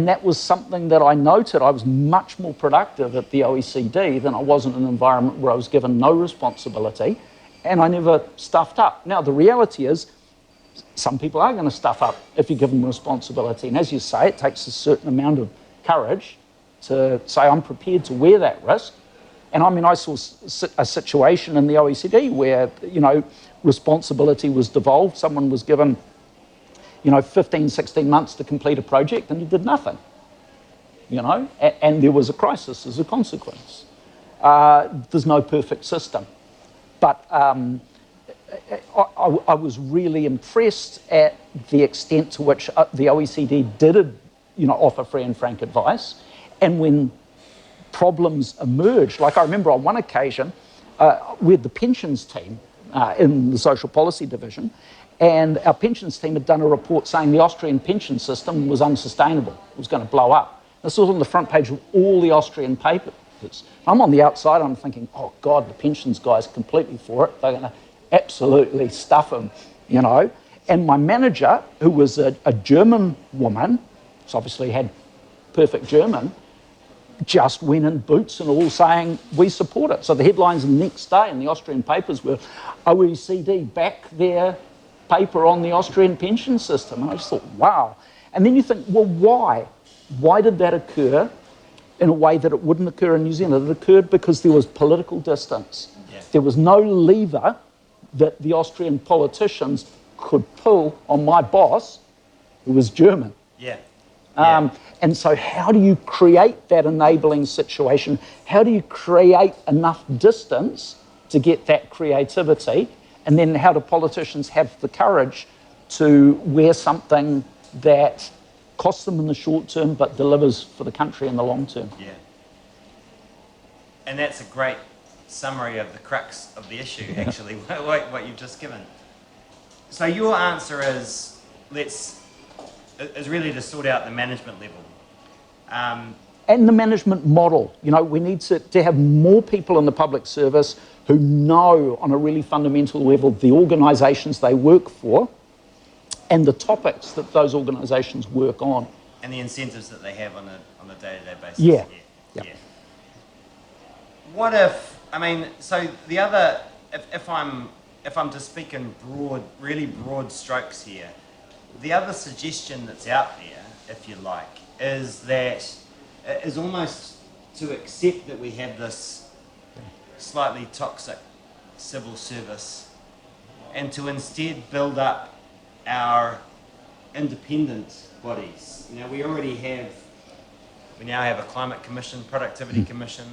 that was something that I noted. I was much more productive at the OECD than I was in an environment where I was given no responsibility, and I never stuffed up. Now, the reality is, some people are going to stuff up if you give them responsibility. And as you say, it takes a certain amount of courage to say, I'm prepared to wear that risk. And I mean, I saw a situation in the OECD where, responsibility was devolved. Someone was given, 15, 16 months to complete a project, and he did nothing, and there was a crisis as a consequence. There's no perfect system. But I was really impressed at the extent to which the OECD did, offer free and frank advice. And when problems emerged, like I remember on one occasion, we had the pensions team in the Social Policy Division, and our pensions team had done a report saying the Austrian pension system was unsustainable, it was going to blow up. This was on the front page of all the Austrian papers. I'm on the outside, I'm thinking, oh God, the pensions guy's completely for it, they're going to absolutely stuff him, And my manager, who was a German woman, so obviously had perfect German, just went in boots and all saying, we support it. So the headlines the next day in the Austrian papers were, OECD back their paper on the Austrian pension system. And I just thought, wow. And then you think, well, why? Why did that occur in a way that it wouldn't occur in New Zealand? It occurred because there was political distance. Yeah. There was no lever that the Austrian politicians could pull on my boss, who was German. Yeah. And so how do you create that enabling situation? How do you create enough distance to get that creativity? And then how do politicians have the courage to wear something that costs them in the short term but delivers for the country in the long term? Yeah. And that's a great summary of the crux of the issue, actually, what you've just given. So your answer is really to sort out the management level. And the management model. We need to have more people in the public service who know on a really fundamental level the organisations they work for and the topics that those organisations work on. And the incentives that they have on a day-to-day basis. Yeah. What if, so the other, if I'm to speak in really broad strokes here, the other suggestion that's out there, if you like, is almost to accept that we have this slightly toxic civil service and to instead build up our independent bodies. We now have a climate commission, productivity commission,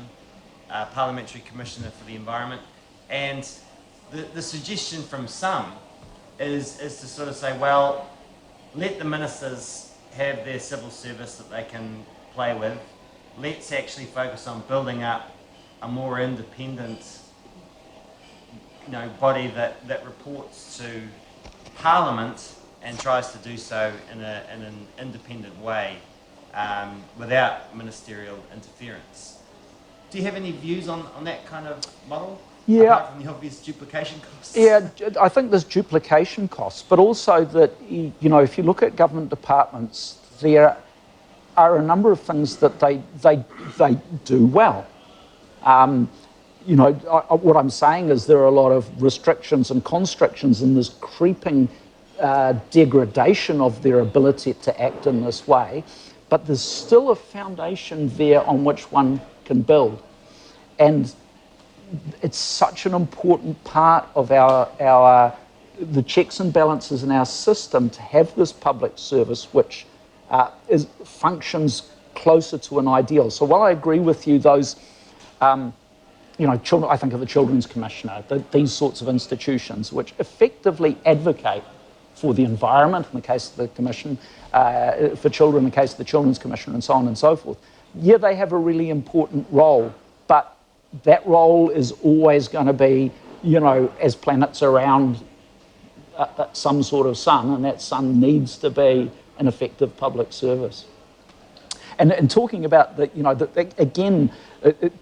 parliamentary commissioner for the environment, and the suggestion from some is to sort of say, well, let the ministers have their civil service that they can play with. Let's actually focus on building up a more independent, body that reports to Parliament and tries to do so in an independent way without ministerial interference. Do you have any views on that kind of model? Yeah. Apart from the obvious duplication costs? Yeah, I think there's duplication costs, but also that, if you look at government departments, there are a number of things that they do well. What I'm saying is there are a lot of restrictions and constrictions in this creeping degradation of their ability to act in this way, but there's still a foundation there on which one can build. And it's such an important part of the checks and balances in our system to have this public service which functions closer to an ideal. So while I agree with you, those, children, I think of the Children's Commissioner, these sorts of institutions which effectively advocate for the environment in the case of the Commission, for children in the case of the Children's Commissioner, and so on and so forth. Yeah, they have a really important role, but that role is always going to be, as planets around some sort of sun, and that sun needs to be an effective public service. And talking about again,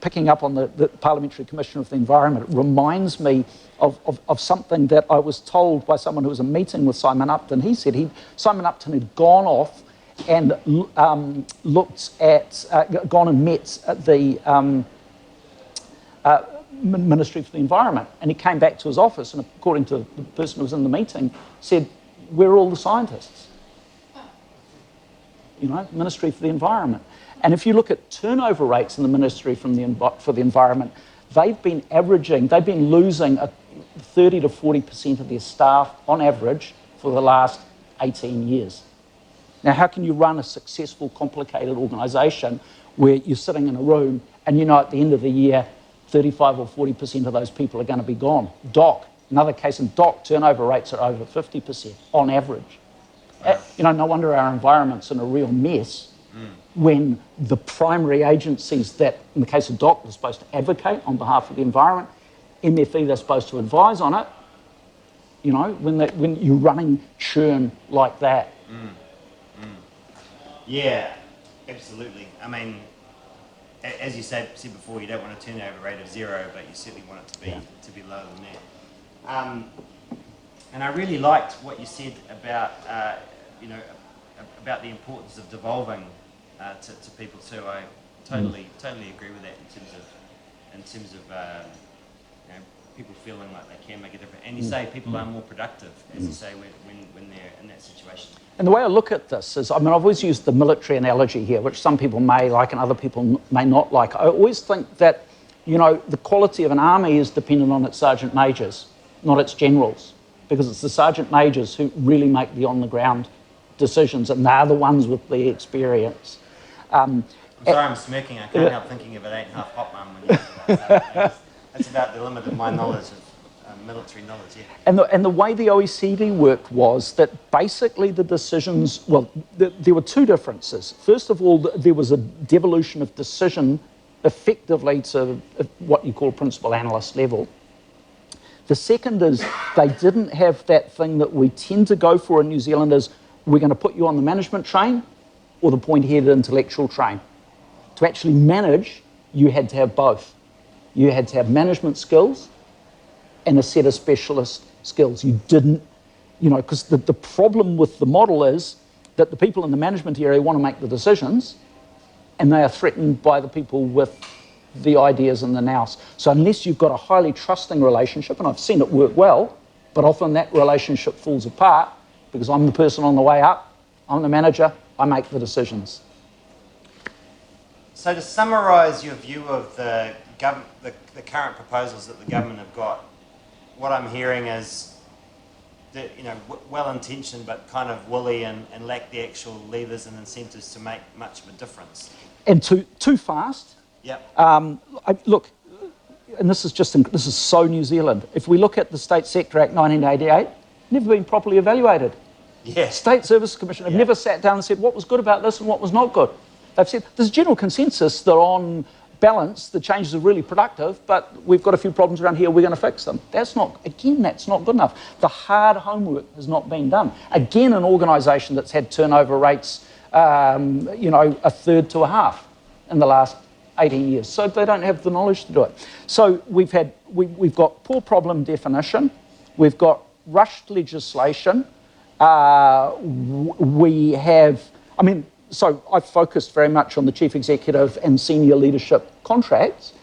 picking up on the Parliamentary Commissioner of the Environment, it reminds me of something that I was told by someone who was in a meeting with Simon Upton. He said Simon Upton had gone off and gone and met at the Ministry for the Environment, and he came back to his office, and according to the person who was in the meeting, said, "Where are all the scientists?" Ministry for the Environment. And if you look at turnover rates in the Ministry for the Environment, they've been losing 30 to 40% of their staff on average for the last 18 years. Now, how can you run a successful, complicated organisation where you're sitting in a room and you know at the end of the year 35 or 40% of those people are going to be gone? DOC, another case in DOC, turnover rates are over 50% on average. No wonder our environment's in a real mess when the primary agencies that, in the case of DOC, are supposed to advocate on behalf of the environment, MFE, they're supposed to advise on it, when you're running churn like that. Yeah, absolutely. I mean, as you said before, you don't want a turnover rate of 0, but you certainly want it to be lower than that. And I really liked what you said about about the importance of devolving to people too. I totally agree with that in terms of people feeling like they can make a difference. And you say people are more productive, as you say, when they're in that situation. And the way I look at this is, I've always used the military analogy here, which some people may like and other people may not like. I always think that, the quality of an army is dependent on its sergeant majors, not its generals, because it's the sergeant majors who really make the on-the-ground decisions, and they're the ones with the experience. I'm sorry I'm smirking. I can't help thinking of an 8.5 hot mum when you say that. That's about the limit of my knowledge of military knowledge, yeah. And the way the OECD worked was that basically the decisions, there were two differences. First of all, there was a devolution of decision effectively to what you call principal analyst level. The second is they didn't have that thing that we tend to go for in New Zealand is we're going to put you on the management train or the point-headed intellectual train. To actually manage, you had to have both. You had to have management skills and a set of specialist skills. You didn't, because the problem with the model is that the people in the management area want to make the decisions and they are threatened by the people with the ideas and the nous. So unless you've got a highly trusting relationship, and I've seen it work well, but often that relationship falls apart because I'm the person on the way up, I'm the manager, I make the decisions. So to summarise your view of the current proposals that the government have got, what I'm hearing is that, well-intentioned but kind of woolly and lack the actual levers and incentives to make much of a difference. And too fast. Yep. Look, and this is so New Zealand. If we look at the State Sector Act 1988, never been properly evaluated. Yeah. State Services Commission have never sat down and said what was good about this and what was not good. They've said there's a general consensus that on balance the changes are really productive, but we've got a few problems around here, we're going to fix them. That's not good enough. The hard homework has not been done. Again, an organisation that's had turnover rates, a third to a half in the last 18 years. So they don't have the knowledge to do it. So we've got poor problem definition, we've got rushed legislation, so I've focused very much on the Chief Executive and senior leadership contracts.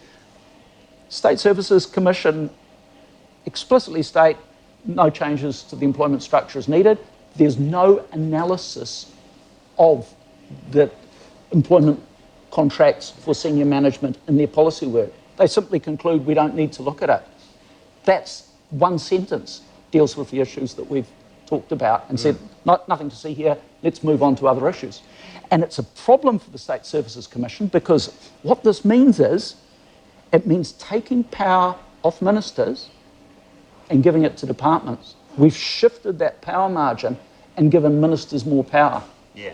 State Services Commission explicitly state no changes to the employment structure is needed. There's no analysis of the employment contracts for senior management in their policy work. They simply conclude we don't need to look at it. That's one sentence, deals with the issues that we've talked about and said, nothing to see here, let's move on to other issues. And it's a problem for the State Services Commission because what this means is, it means taking power off ministers and giving it to departments. We've shifted that power margin and given ministers more power. Yeah.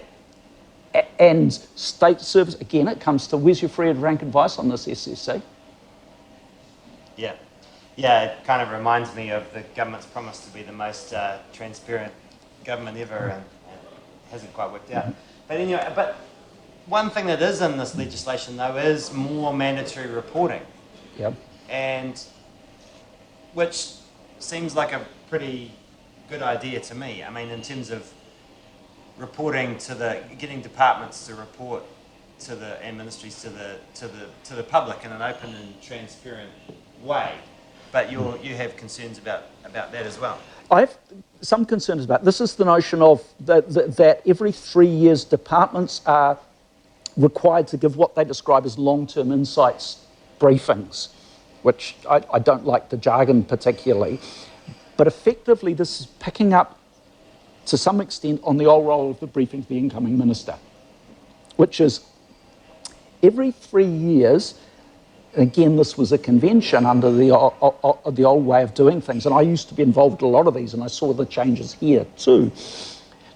And state service, again, it comes to where's your free rank advice on this SSC? Yeah. Yeah, it kind of reminds me of the government's promise to be the most transparent government ever, and it hasn't quite worked out. But anyway, one thing that is in this legislation, though, is more mandatory reporting. Yep. And which seems like a pretty good idea to me. I mean, in terms of reporting getting departments to report and ministries to the public in an open and transparent way. But you have concerns about that as well. I have some concerns about this. Is the notion of that every 3 years departments are required to give what they describe as long-term insights briefings, which I don't like the jargon particularly, but effectively this is picking up to some extent on the old role of the briefing to the incoming minister, which is every 3 years, again this was a convention under the old way of doing things, and I used to be involved in a lot of these and I saw the changes here too.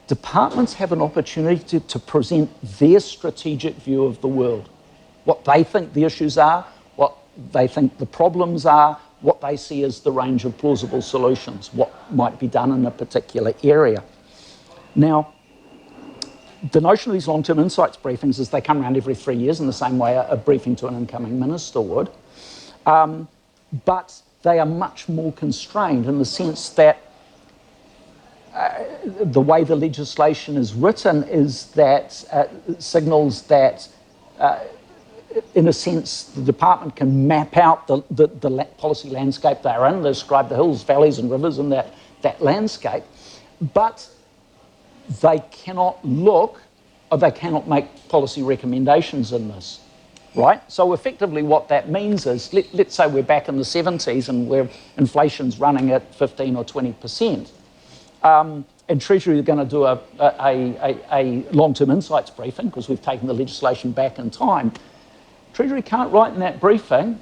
Departments have an opportunity to present their strategic view of the world, what they think the issues are, what they think the problems are, what they see as the range of plausible solutions, what might be done in a particular area. Now, the notion of these long-term insights briefings is they come around every 3 years in the same way a briefing to an incoming minister would, but they are much more constrained in the sense that the way the legislation is written is that signals that, in a sense, the department can map out the policy landscape they're in. They describe the hills, valleys and rivers in that landscape, but they cannot look, or they cannot make policy recommendations in this, right? So effectively what that means is, let's say we're back in the 70s and where inflation's running at 15 or 20%. And Treasury are going to do a long-term insights briefing because we've taken the legislation back in time. Treasury can't write in that briefing,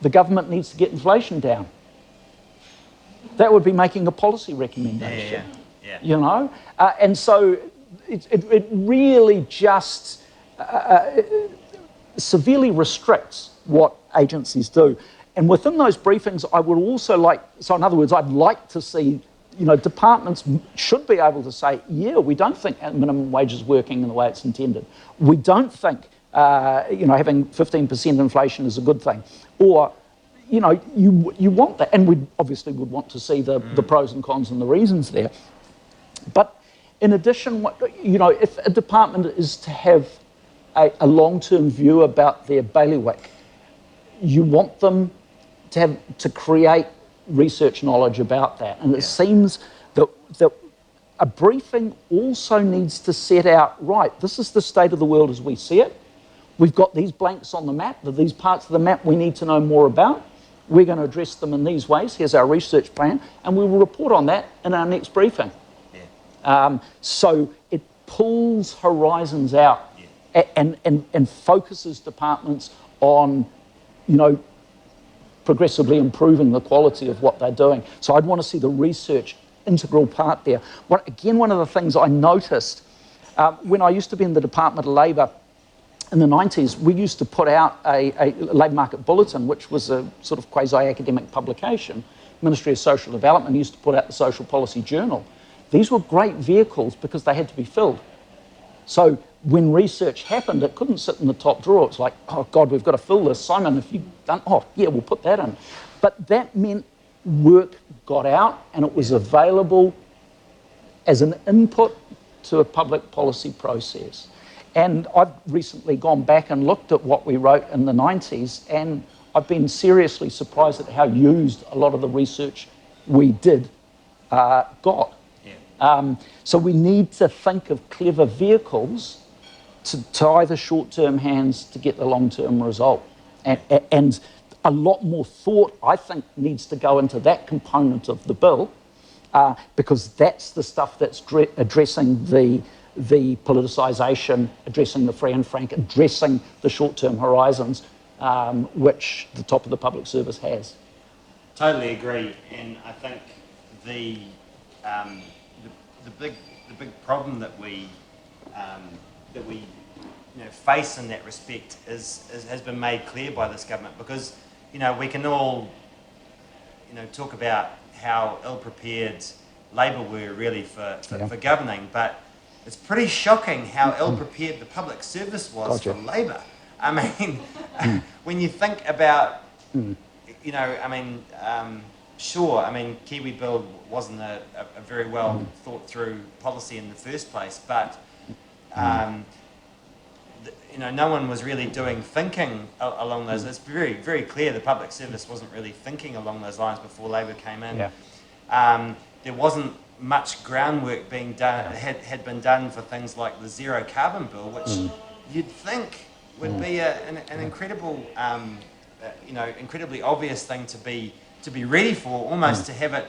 the government needs to get inflation down. That would be making a policy recommendation, you know? And so it really just severely restricts what agencies do. And within those briefings, I would also like, so in other words, I'd like to see, you know, departments should be able to say, yeah, we don't think minimum wage is working in the way it's intended. We don't think, you know, having 15% inflation is a good thing. Or, you know, you want that. And we obviously would want to see the pros and cons and the reasons there. But in addition, you know, if a department is to have a long-term view about their bailiwick, you want them to create research knowledge about that. And it seems that a briefing also needs to set out, right, this is the state of the world as we see it. We've got these blanks on the map, these parts of the map we need to know more about. We're going to address them in these ways. Here's our research plan, and we will report on that in our next briefing. So it pulls horizons out and focuses departments on, you know, progressively improving the quality of what they're doing. So I'd want to see the research integral part there. Again, one of the things I noticed when I used to be in the Department of Labour in the 90s, we used to put out a labour market bulletin, which was a sort of quasi-academic publication. Ministry of Social Development used to put out the Social Policy Journal. These were great vehicles because they had to be filled. So when research happened, it couldn't sit in the top drawer. It's like, oh God, we've got to fill this. Simon, if you've done, oh yeah, we'll put that in. But that meant work got out and it was available as an input to a public policy process. And I've recently gone back and looked at what we wrote in the 90s, and I've been seriously surprised at how used a lot of the research we did got. So we need to think of clever vehicles to either short-term hands to get the long-term result. And a lot more thought, I think, needs to go into that component of the bill because that's the stuff that's addressing the politicisation, addressing the free and frank, addressing the short-term horizons, which the top of the public service has. Totally agree, and I think the big problem that we face in that respect has been made clear by this government, because we can all talk about how ill-prepared Labor were really for governing, but it's pretty shocking how ill-prepared the public service was for Labor. I mean, when you think about, sure, Kiwi Bill wasn't a very well thought through policy in the first place, but no one was really doing thinking along those. It's very, very clear the public service wasn't really thinking along those lines before Labor came in. There wasn't much groundwork being done, had been done for things like the zero carbon bill, which you'd think would be an incredible, incredibly obvious thing to be ready for, almost to have it,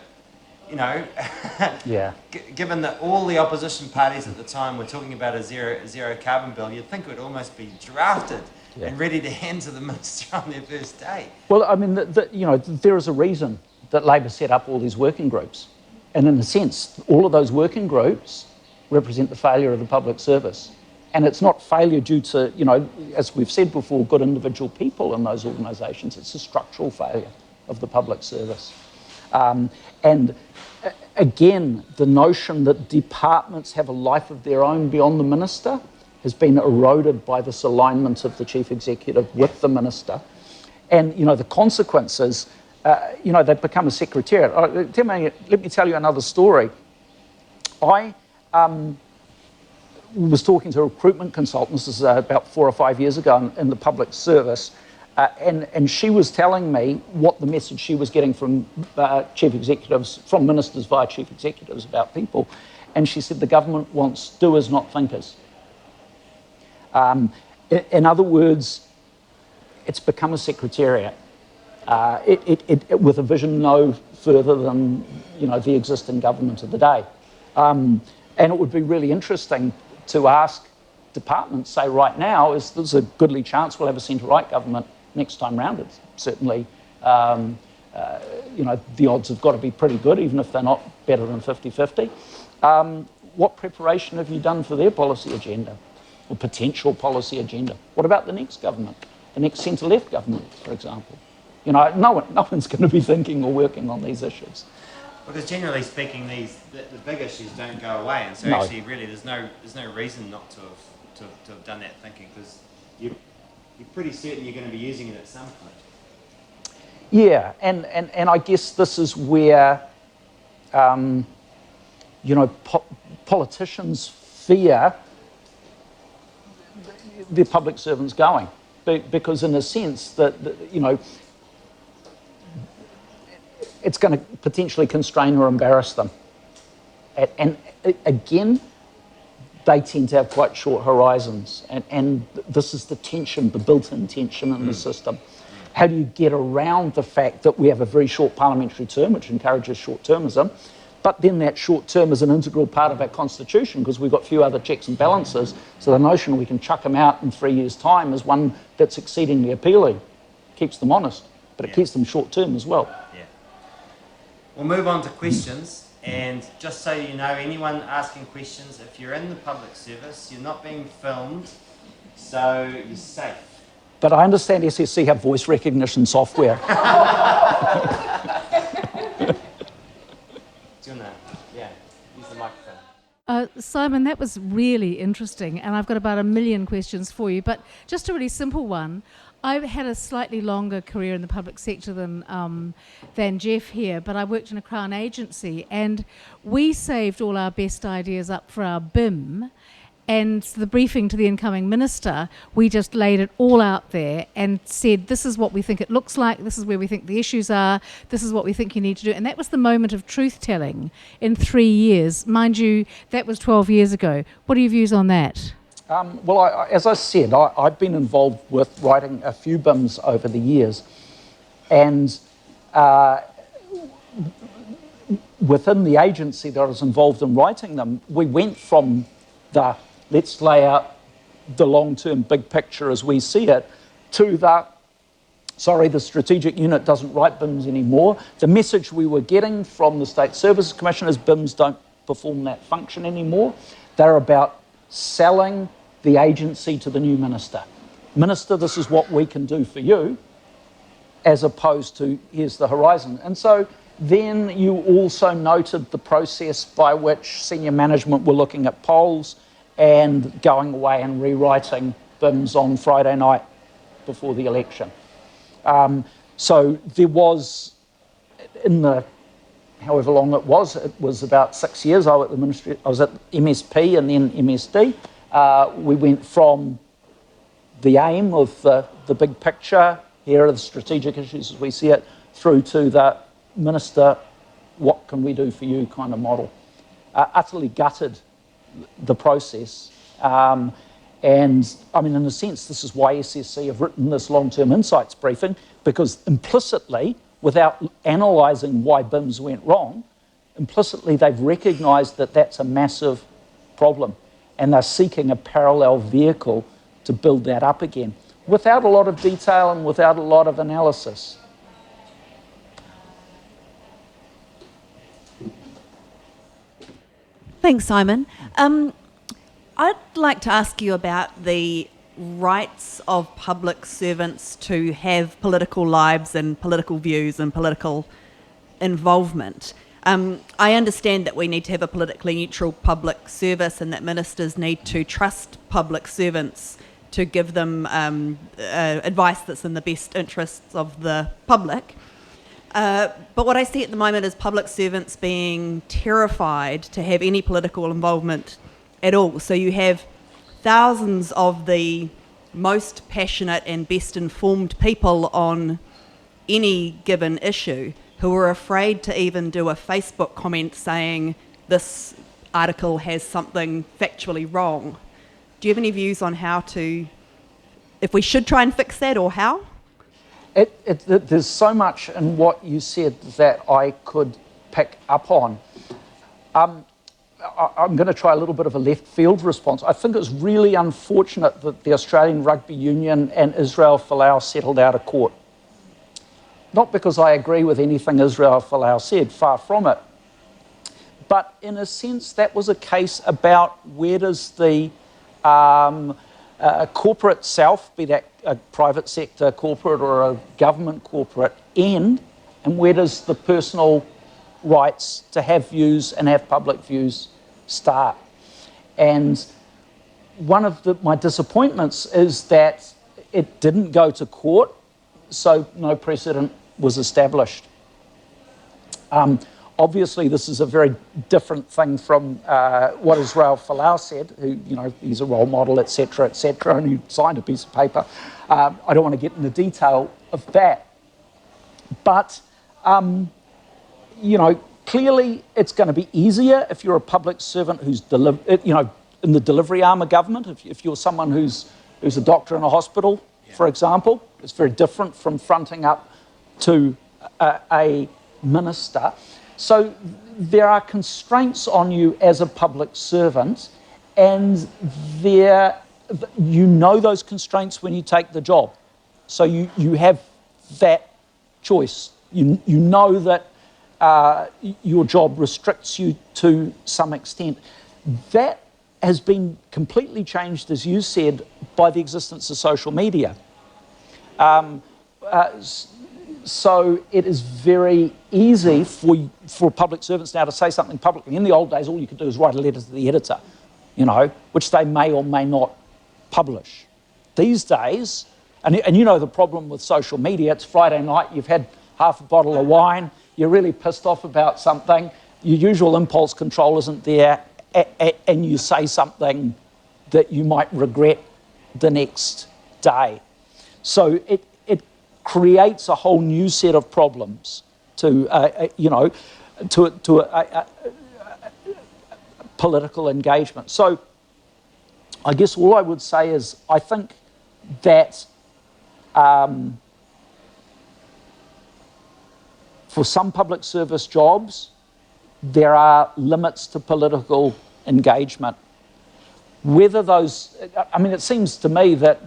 given that all the opposition parties at the time were talking about a zero carbon bill, you'd think it would almost be drafted and ready to hand to the minister on their first day. Well, I mean, there is a reason that Labor set up all these working groups. And in a sense, all of those working groups represent the failure of the public service. And it's not failure due to, as we've said before, good individual people in those organisations. It's a structural failure of the public service. And again, the notion that departments have a life of their own beyond the minister has been eroded by this alignment of the chief executive with the minister. And, the consequences, they've become a secretariat. Let me tell you another story. I was talking to a recruitment consultant, this is about 4 or 5 years ago in the public service, and she was telling me what the message she was getting from chief executives, from ministers via chief executives about people. And she said the government wants doers, not thinkers. In other words, it's become a secretariat with a vision no further than the existing government of the day. And it would be really interesting to ask departments, say right now, there's a goodly chance we'll have a centre-right government next time round. It's certainly, the odds have got to be pretty good, even if they're not better than 50-50. What preparation have you done for their policy agenda or potential policy agenda? What about the next government, the next centre-left government, for example? No one's going to be thinking or working on these issues. Because generally speaking, the big issues don't go away, and so actually, really, there's no reason not to have done that thinking, because you're pretty certain you're going to be using it at some point. Yeah, and I guess this is where politicians fear their public servants going, because in a sense that it's going to potentially constrain or embarrass them. And again, they tend to have quite short horizons. And this is the tension, the built-in tension in the system. How do you get around the fact that we have a very short parliamentary term, which encourages short-termism, but then that short term is an integral part of our constitution because we've got few other checks and balances, so the notion we can chuck them out in 3 years' time is one that's exceedingly appealing. Keeps them honest, but it keeps them short-term as well. We'll move on to questions, and just so you know, anyone asking questions, if you're in the public service, you're not being filmed, so you're safe. But I understand SSC have voice recognition software. Do you want to, use the microphone. Simon, that was really interesting, and I've got about 1 million questions for you, but just a really simple one. I've had a slightly longer career in the public sector than Geoff here, but I worked in a Crown agency, and we saved all our best ideas up for our BIM, and the briefing to the incoming minister, we just laid it all out there and said, this is what we think it looks like, this is where we think the issues are, this is what we think you need to do. And that was the moment of truth-telling in 3 years. Mind you, that was 12 years ago. What are your views on that? As I said, I've been involved with writing a few BIMs over the years, and within the agency that I was involved in writing them, we went from the let's lay out the long-term big picture as we see it to the strategic unit doesn't write BIMs anymore. The message we were getting from the State Services Commission is BIMs don't perform that function anymore. They're about selling the agency to the new minister. Minister, this is what we can do for you, as opposed to here's the horizon. And so then you also noted the process by which senior management were looking at polls and going away and rewriting BIMs on Friday night before the election. So there was, in the however long it was about 6 years. I was at MSP and then MSD. We went from the aim of the big picture, here are the strategic issues as we see it, through to the minister, what can we do for you kind of model. Utterly gutted the process. And I mean, in a sense, this is why SSC have written this long-term insights briefing, because implicitly, without analysing why BIMS went wrong, implicitly they've recognised that that's a massive problem, and they're seeking a parallel vehicle to build that up again, without a lot of detail and without a lot of analysis. Thanks, Simon. I'd like to ask you about the rights of public servants to have political lives and political views and political involvement. I understand that we need to have a politically neutral public service and that ministers need to trust public servants to give them advice that's in the best interests of the public. But what I see at the moment is public servants being terrified to have any political involvement at all. So you have thousands of the most passionate and best informed people on any given issue who are afraid to even do a Facebook comment saying this article has something factually wrong. Do you have any views on how to, if we should try and fix that, or how? There's so much in what you said that I could pick up on. I'm going to try a little bit of a left field response. I think it's really unfortunate that the Australian Rugby Union and Israel Folau settled out of court. Not because I agree with anything Israel Folau said, far from it, but in a sense that was a case about where does the corporate self, be that a private sector corporate or a government corporate, end, and where does the personal rights to have views and have public views start. And one of my disappointments is that it didn't go to court, so no precedent was established. Obviously, this is a very different thing from what Israel Folau said, who, you know, he's a role model, etc., and he signed a piece of paper. I don't want to get into detail of that. But, you know, clearly it's going to be easier if you're a public servant who's, you know, in the delivery arm of government. If you're someone who's a doctor in a hospital, for example, it's very different from fronting up to a minister. So there are constraints on you as a public servant, and you know those constraints when you take the job. So you have that choice. You know that your job restricts you to some extent. That has been completely changed, as you said, by the existence of social media. So it is very easy for public servants now to say something publicly. In the old days, all you could do is write a letter to the editor, you know, which they may or may not publish. These days, and you know the problem with social media, it's Friday night, you've had half a bottle of wine, you're really pissed off about something, your usual impulse control isn't there, and you say something that you might regret the next day. So it creates a whole new set of problems to political engagement. So I guess all I would say is I think that for some public service jobs, there are limits to political engagement. Whether those, I mean, it seems to me that,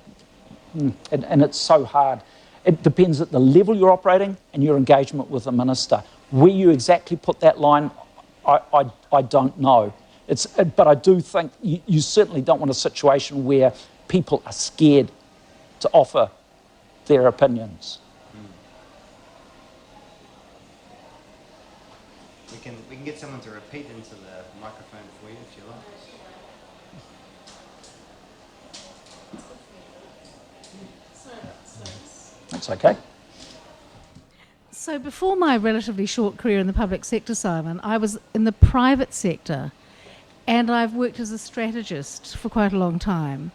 and it's so hard, it depends at the level you're operating and your engagement with the minister. Where you exactly put that line, I don't know. But I do think you certainly don't want a situation where people are scared to offer their opinions. We can get someone to repeat into the microphone for you if you like. That's okay. So before my relatively short career in the public sector, Simon, I was in the private sector, and I've worked as a strategist for quite a long time.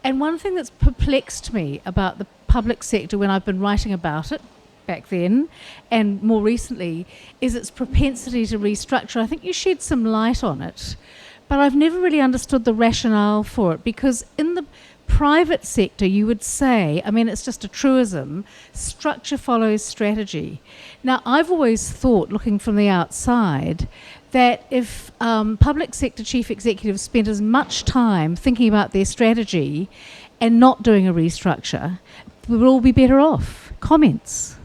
And one thing that's perplexed me about the public sector when I've been writing about it back then and more recently is its propensity to restructure. I think you shed some light on it, but I've never really understood the rationale for it, because in the private sector you would say, I mean, it's just a truism, structure follows strategy. Now, I've always thought, looking from the outside, that if public sector chief executives spent as much time thinking about their strategy and not doing a restructure, we would all be better off. Comments?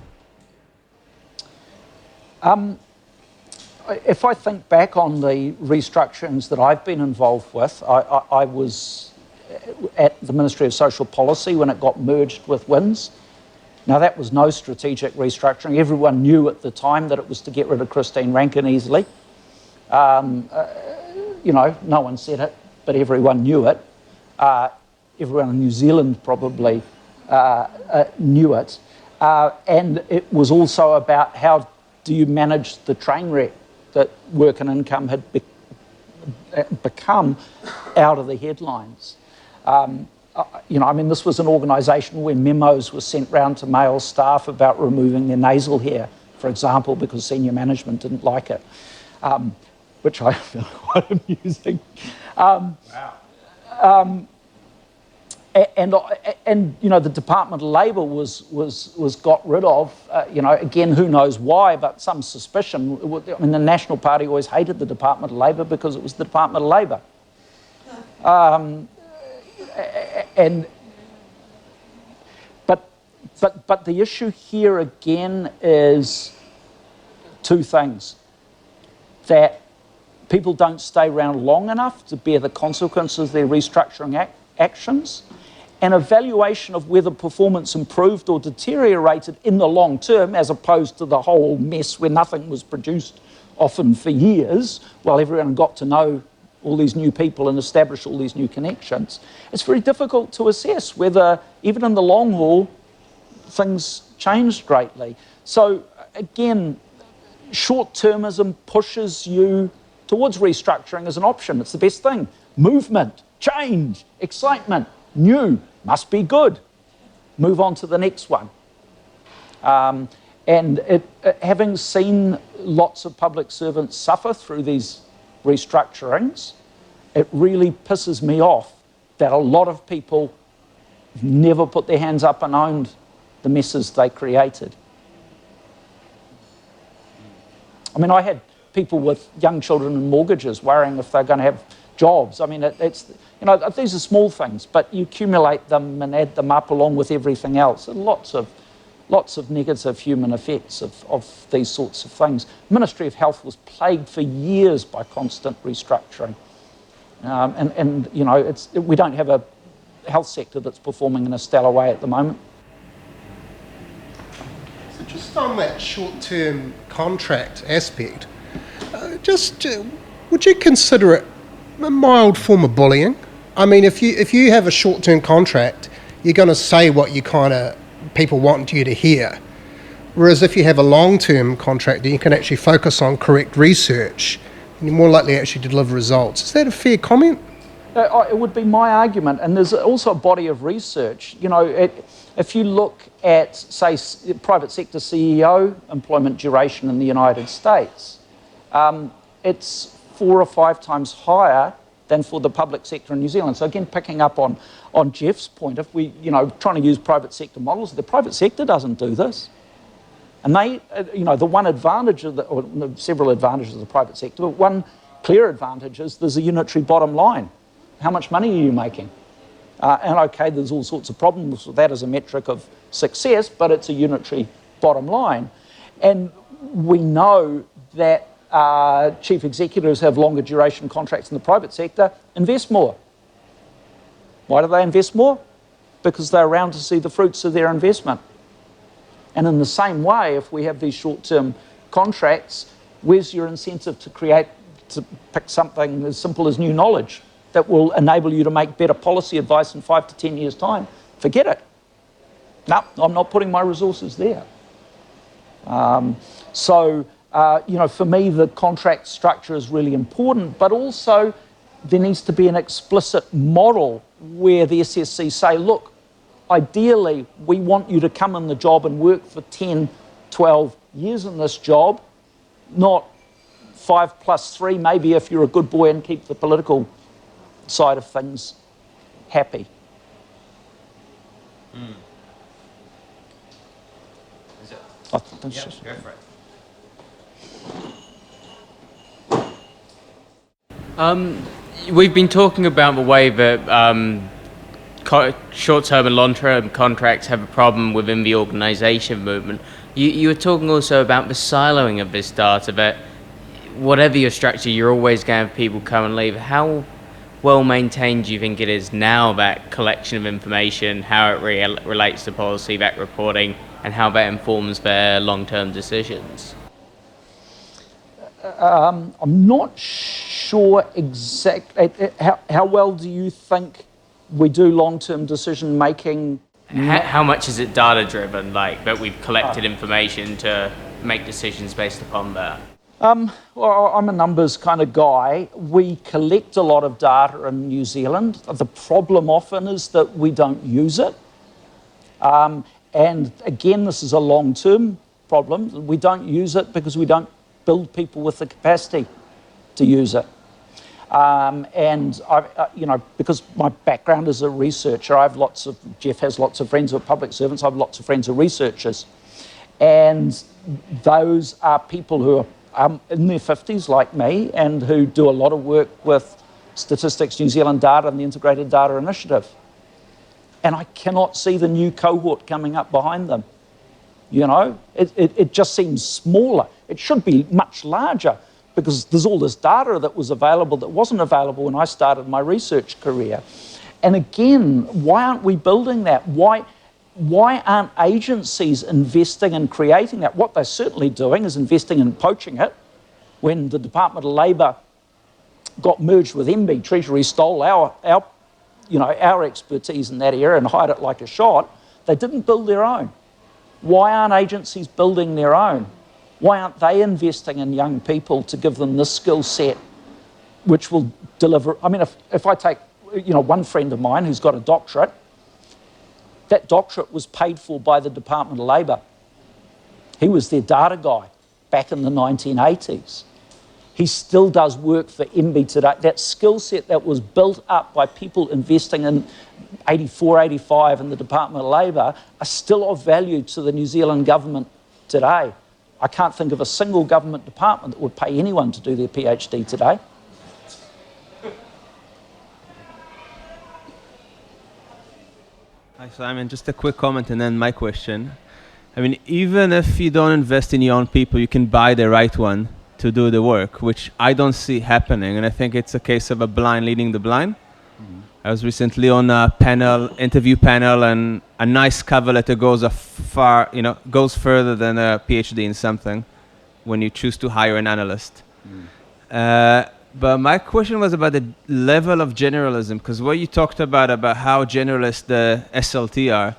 If I think back on the restructurings that I've been involved with, I was at the Ministry of Social Policy when it got merged with WINS. Now, that was no strategic restructuring. Everyone knew at the time that it was to get rid of Christine Rankin easily. You know, no one said it, but everyone knew it. Everyone in New Zealand probably knew it. And it was also about how do you manage the train wreck that work and income had become out of the headlines. You know, I mean, this was an organisation where memos were sent round to male staff about removing their nasal hair, for example, because senior management didn't like it, which I found quite amusing. Wow. And you know, the Department of Labour was got rid of. You know, again, who knows why, but some suspicion. I mean, the National Party always hated the Department of Labour because it was the Department of Labour. But the issue here again is two things: that people don't stay around long enough to bear the consequences of their restructuring actions, and evaluation of whether performance improved or deteriorated in the long term, as opposed to the whole mess where nothing was produced, often for years, while everyone got to know all these new people and establish all these new connections. It's very difficult to assess whether, even in the long haul, things changed greatly. So again, short-termism pushes you towards restructuring as an option. It's the best thing. Movement, change, excitement, new, must be good. Move on to the next one. And having seen lots of public servants suffer through these restructurings, it really pisses me off that a lot of people never put their hands up and owned the messes they created. I mean, I had people with young children and mortgages worrying if they're going to have jobs. I mean, it's, you know, these are small things, but you accumulate them and add them up along with everything else. And lots of negative human effects of these sorts of things. Ministry of Health was plagued for years by constant restructuring. And you know, we don't have a health sector that's performing in a stellar way at the moment. So just on that short-term contract aspect, would you consider it a mild form of bullying? I mean, if you have a short-term contract, you're going to say what you kind of people want you to hear. Whereas if you have a long-term contract, then you can actually focus on correct research, and you're more likely to actually deliver results. Is that a fair comment? It would be my argument, and there's also a body of research. You know, if you look at, say, private sector CEO employment duration in the United States, it's 4 or 5 times higher than for the public sector in New Zealand. So again, picking up on Geoff's point, if we, you know, trying to use private sector models, the private sector doesn't do this. And they, you know, the one advantage of or several advantages of the private sector, but one clear advantage is there's a unitary bottom line. How much money are you making? And okay, there's all sorts of problems with that as a metric of success, but it's a unitary bottom line. And we know that chief executives have longer duration contracts in the private sector, invest more. Why do they invest more? Because they're around to see the fruits of their investment. And in the same way, if we have these short-term contracts, where's your incentive to pick something as simple as new knowledge that will enable you to make better policy advice in 5 to 10 years' time? Forget it. No, I'm not putting my resources there. You know, for me, the contract structure is really important, but also there needs to be an explicit model where the SSC say, look, ideally, we want you to come in the job and work for 10, 12 years in this job, not 5+3, maybe if you're a good boy and keep the political side of things happy. Is it? I think that's Yep, just... go for it. We've been talking about the way that short-term and long-term contracts have a problem within the organisation movement. You were talking also about the siloing of this data, that whatever your structure, you're always going to have people come and leave. How well maintained do you think it is now, that collection of information, how it relates to policy, that reporting, and how that informs their long-term decisions? I'm not sure exactly. How well do you think we do long-term decision making? How much is it data-driven, like that we've collected information to make decisions based upon that? Well, I'm a numbers kind of guy. We collect a lot of data in New Zealand. The problem often is that we don't use it. And again, this is a long-term problem. We don't use it because we don't build people with the capacity to use it. And because my background is a researcher, Geoff has lots of friends who are public servants. I have lots of friends who are researchers, and those are people who are in their 50s like me and who do a lot of work with Statistics New Zealand Data and the Integrated Data Initiative. And I cannot see the new cohort coming up behind them. You know, it just seems smaller. It should be much larger because there's all this data that was available that wasn't available when I started my research career. And again, why aren't we building that? Why aren't agencies investing in creating that? What they're certainly doing is investing in poaching it. When the Department of Labour got merged with MB, Treasury stole our expertise in that area and hide it like a shot. They didn't build their own. Why aren't agencies building their own? Why aren't they investing in young people to give them this skill set which will deliver? I mean, if I take, one friend of mine who's got a doctorate, that doctorate was paid for by the Department of Labour. He was their data guy back in the 1980s. He still does work for MB today. That skill set that was built up by people investing in 84, 85 in the Department of Labour are still of value to the New Zealand government today. I can't think of a single government department that would pay anyone to do their PhD today. Hi, Simon. Just a quick comment and then my question. I mean, even if you don't invest in your own people, you can buy the right one to do the work, which I don't see happening. And I think it's a case of a blind leading the blind. Mm-hmm. I was recently on a interview panel, and a nice cover letter goes goes further than a PhD in something when you choose to hire an analyst. But my question was about the level of generalism, because what you talked about how generalist the SLT are,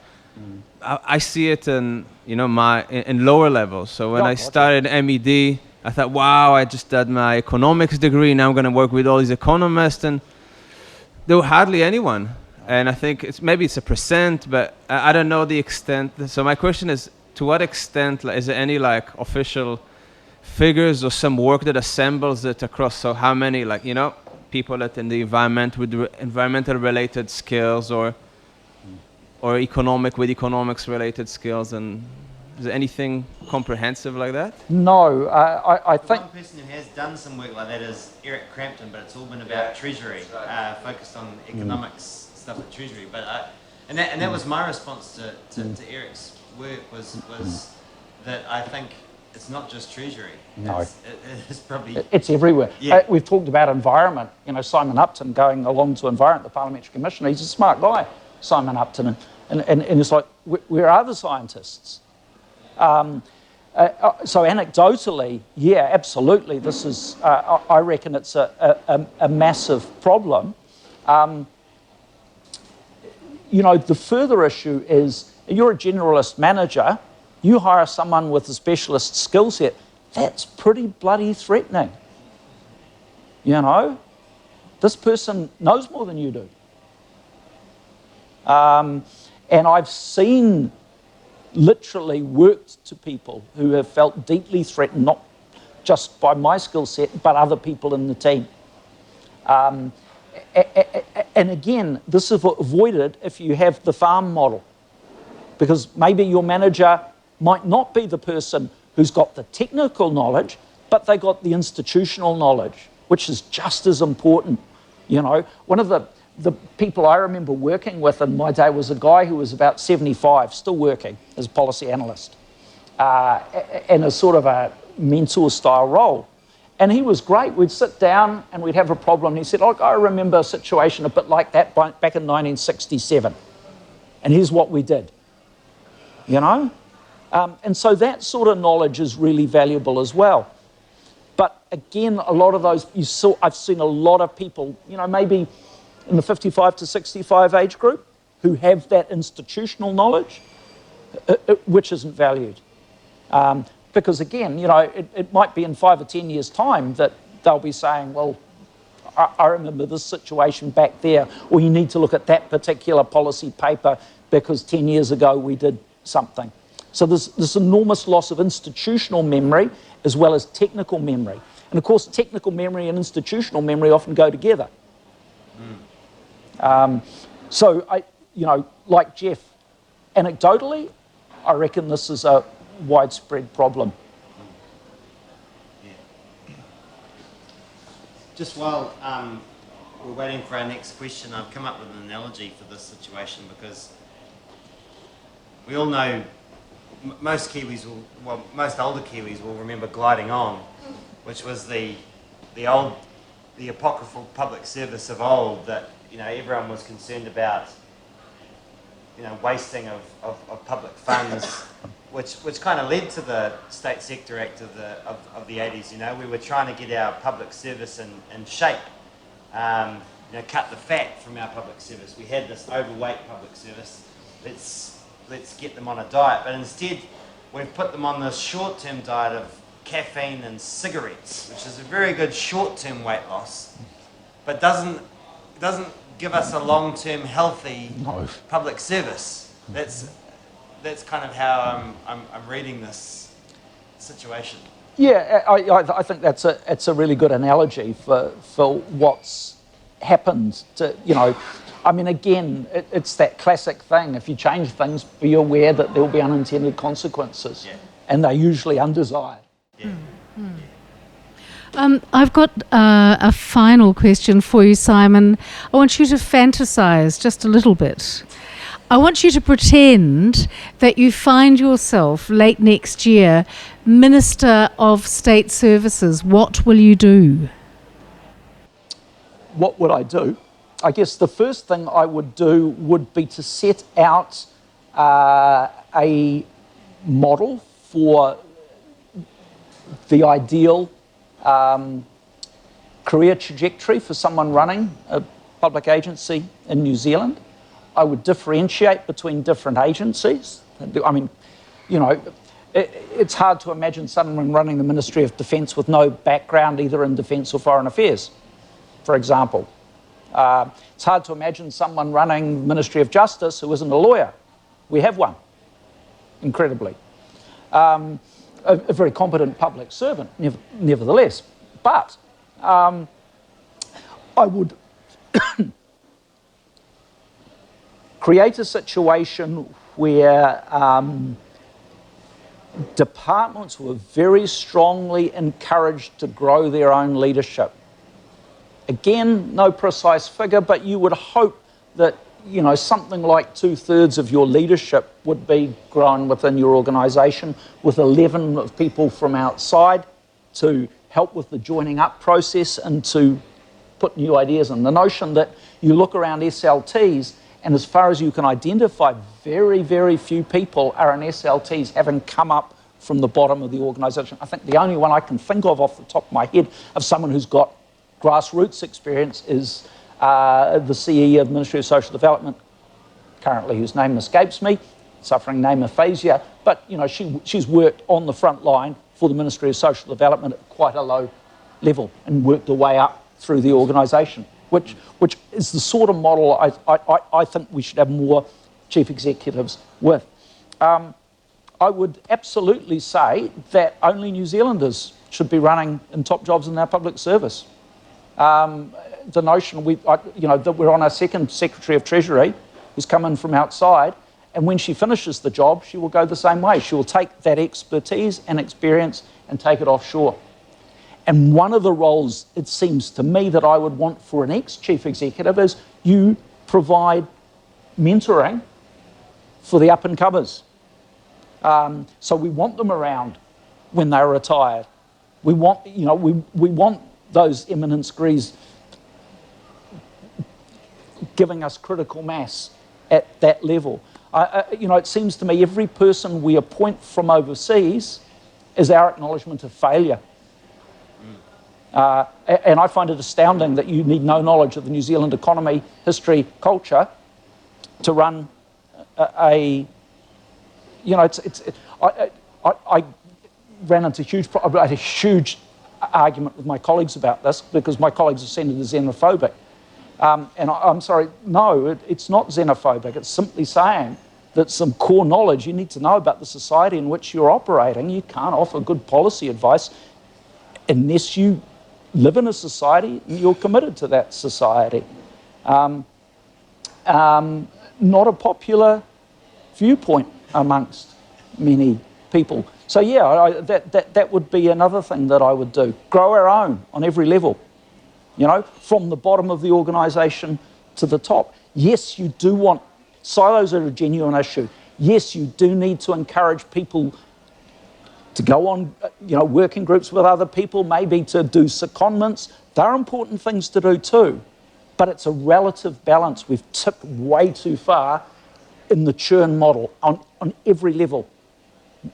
I see it in in lower levels. So when I started MED, I thought, wow, I just did my economics degree. Now I'm going to work with all these economists, and there were hardly anyone. And I think maybe it's a percent, but I don't know the extent. So my question is, to what extent is there any official figures or some work that assembles it across? So how many people that in the environment with environmental related skills or economic with economics related skills, and is there anything comprehensive like that? No, I think... One person who has done some work like that is Eric Crampton, but it's all been about Treasury, focused on economics stuff at Treasury. But and that was my response to Eric's work was that I think it's not just Treasury. No. It's probably... It's everywhere. Yeah. We've talked about environment. Simon Upton going along to Environment, the Parliamentary Commissioner, he's a smart guy, Simon Upton. And it's like, where are the scientists? So anecdotally, yeah, absolutely. This is, I reckon it's a massive problem. The further issue is, you're a generalist manager, you hire someone with a specialist skill set, that's pretty bloody threatening. This person knows more than you do. And I've seen literally worked to people who have felt deeply threatened, not just by my skill set, but other people in the team. And again, this is avoided if you have the farm model, because maybe your manager might not be the person who's got the technical knowledge, but they got the institutional knowledge, which is just as important. You know, one of the people I remember working with in my day was a guy who was about 75, still working as a policy analyst, in a sort of a mentor style role. And he was great. We'd sit down and we'd have a problem. And he said, "Look, I remember a situation a bit like that back in 1967. And here's what we did." You know? And so that sort of knowledge is really valuable as well. But again, a lot of those, I've seen a lot of people, you know, maybe in the 55 to 65 age group who have that institutional knowledge, which isn't valued. Because again, you know, it might be in 5 or 10 years' time that they'll be saying, well, I remember this situation back there, or you need to look at that particular policy paper because 10 years ago we did something. So there's this enormous loss of institutional memory as well as technical memory. And of course, technical memory and institutional memory often go together. So, you know, like Geoff, anecdotally, I reckon this is a widespread problem. Yeah. Just while we're waiting for our next question, I've come up with an analogy for this situation because we all know most Kiwis will, well, most older Kiwis will remember gliding on, which was the apocryphal public service of old that, you know, everyone was concerned about, you know, wasting of public funds, which kind of led to the State Sector Act of the 80s. You know, we were trying to get our public service in shape, you know, cut the fat from our public service. We had this overweight public service. Let's get them on a diet, but instead we've put them on this short-term diet of caffeine and cigarettes, which is a very good short-term weight loss, but doesn't give us a long-term healthy public service. That's kind of how I'm reading this situation. Yeah, I think it's a really good analogy for what's happened to, you know. I mean, again, it's that classic thing. If you change things, be aware that there will be unintended consequences, and they're usually undesired. Yeah. I've got a final question for you, Simon. I want you to fantasize just a little bit. I want you to pretend that you find yourself late next year Minister of State Services. What will you do? What would I do? I guess the first thing I would do would be to set out a model for the ideal career trajectory for someone running a public agency in New Zealand. I would differentiate between different agencies. I mean, you know, it's hard to imagine someone running the Ministry of Defence with no background either in defence or foreign affairs, for example. It's hard to imagine someone running the Ministry of Justice who isn't a lawyer. We have one, incredibly. A very competent public servant, nevertheless. But I would create a situation where departments were very strongly encouraged to grow their own leadership. Again, no precise figure, but you would hope that, you know, something like 2/3 of your leadership would be grown within your organisation, with 11 of people from outside to help with the joining up process and to put new ideas in. The notion that you look around SLTs, and as far as you can identify, very, very few people are in SLTs having come up from the bottom of the organisation. I think the only one I can think of off the top of my head of someone who's got grassroots experience is the CE of the Ministry of Social Development, currently, whose name escapes me, suffering name aphasia, but you know, she's worked on the front line for the Ministry of Social Development at quite a low level and worked her way up through the organisation, which is the sort of model I think we should have more chief executives with. I would absolutely say that only New Zealanders should be running in top jobs in our public service. The notion that we're on our second Secretary of Treasury who's come in from outside, and when she finishes the job, she will go the same way. She will take that expertise and experience and take it offshore. And one of the roles, it seems to me, that I would want for an ex-chief executive is you provide mentoring for the up-and-comers. So we want them around when they're retired. We want, we want those eminence degrees giving us critical mass at that level. It seems to me every person we appoint from overseas is our acknowledgement of failure. And I find it astounding that you need no knowledge of the New Zealand economy, history, culture to run I ran into I had a huge argument with my colleagues about this because my colleagues have seen it as xenophobic. And I'm sorry, no, it's not xenophobic. It's simply saying that some core knowledge you need to know about the society in which you're operating. You can't offer good policy advice unless you live in a society and you're committed to that society. Not a popular viewpoint amongst many people. So yeah, that would be another thing that I would do. Grow our own on every level, from the bottom of the organisation to the top. Yes, you do want, silos are a genuine issue. Yes, you do need to encourage people to go on, working groups with other people, maybe to do secondments. They're important things to do too, but it's a relative balance. We've tipped way too far in the churn model. On every level,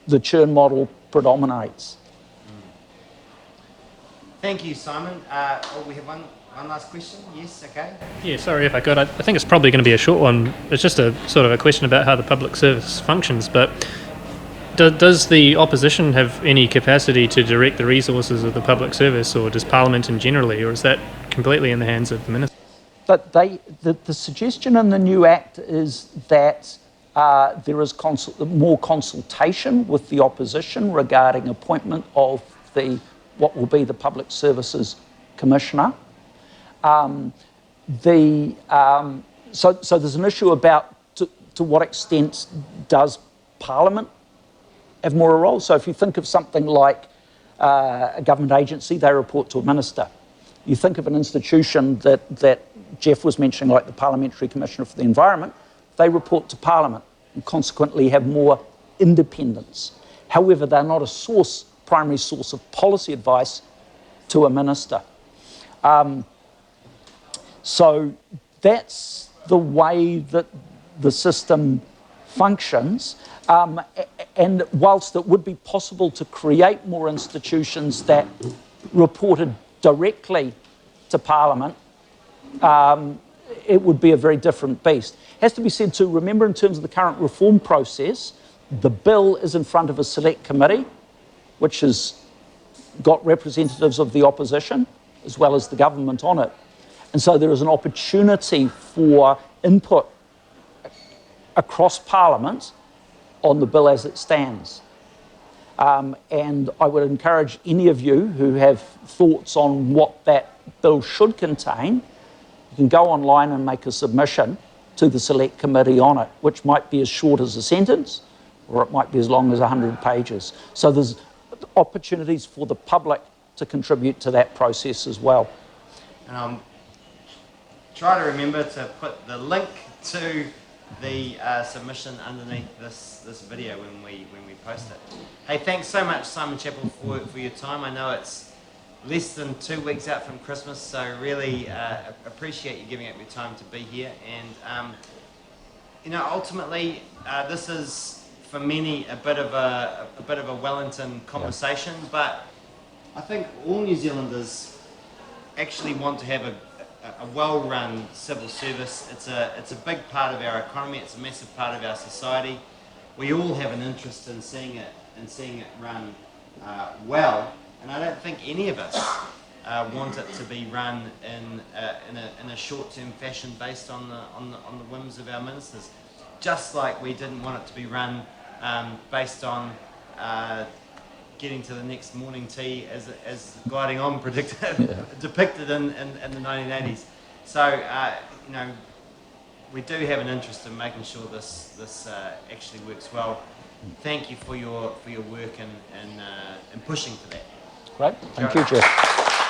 the churn model predominates. Thank you, Simon. We have one last question. Yes, okay. Yeah, sorry if I could. I think it's probably going to be a short one. It's just a sort of a question about how the public service functions, but does the opposition have any capacity to direct the resources of the public service, or does Parliament in generally, or is that completely in the hands of the minister? But the suggestion in the new Act is that there is more consultation with the opposition regarding appointment of what will be the Public Services Commissioner. So there's an issue about to what extent does Parliament have more a role. So if you think of something like a government agency, they report to a minister. You think of an institution that Geoff was mentioning, like the Parliamentary Commissioner for the Environment, they report to Parliament and consequently have more independence. However, they're not a primary source of policy advice to a minister. So that's the way that the system functions. And whilst it would be possible to create more institutions that reported directly to Parliament, it would be a very different beast. Has to be said too, remember in terms of the current reform process, the bill is in front of a select committee, which has got representatives of the opposition as well as the government on it. And so there is an opportunity for input across Parliament on the bill as it stands. And I would encourage any of you who have thoughts on what that bill should contain, you can go online and make a submission to the select committee on it, which might be as short as a sentence, or it might be as long as 100 pages. So there's opportunities for the public to contribute to that process as well. Try to remember to put the link to the submission underneath this video when we post it. Hey, thanks so much, Simon Chapple, for your time. I know it's less than 2 weeks out from Christmas, so really appreciate you giving up your time to be here. And ultimately, this is for many a bit of a Wellington conversation, but I think all New Zealanders actually want to have a well-run civil service. It's a big part of our economy. It's a massive part of our society. We all have an interest in seeing it run well, and I don't think any of us want it to be run in a short-term fashion based on the whims of our ministers. Just like we didn't want it to be run based on getting to the next morning tea as gliding on depicted in the 1980s. So, you know, we do have an interest in making sure this actually works well. Thank you for your work and pushing for that. Great. Thank you, Geoff.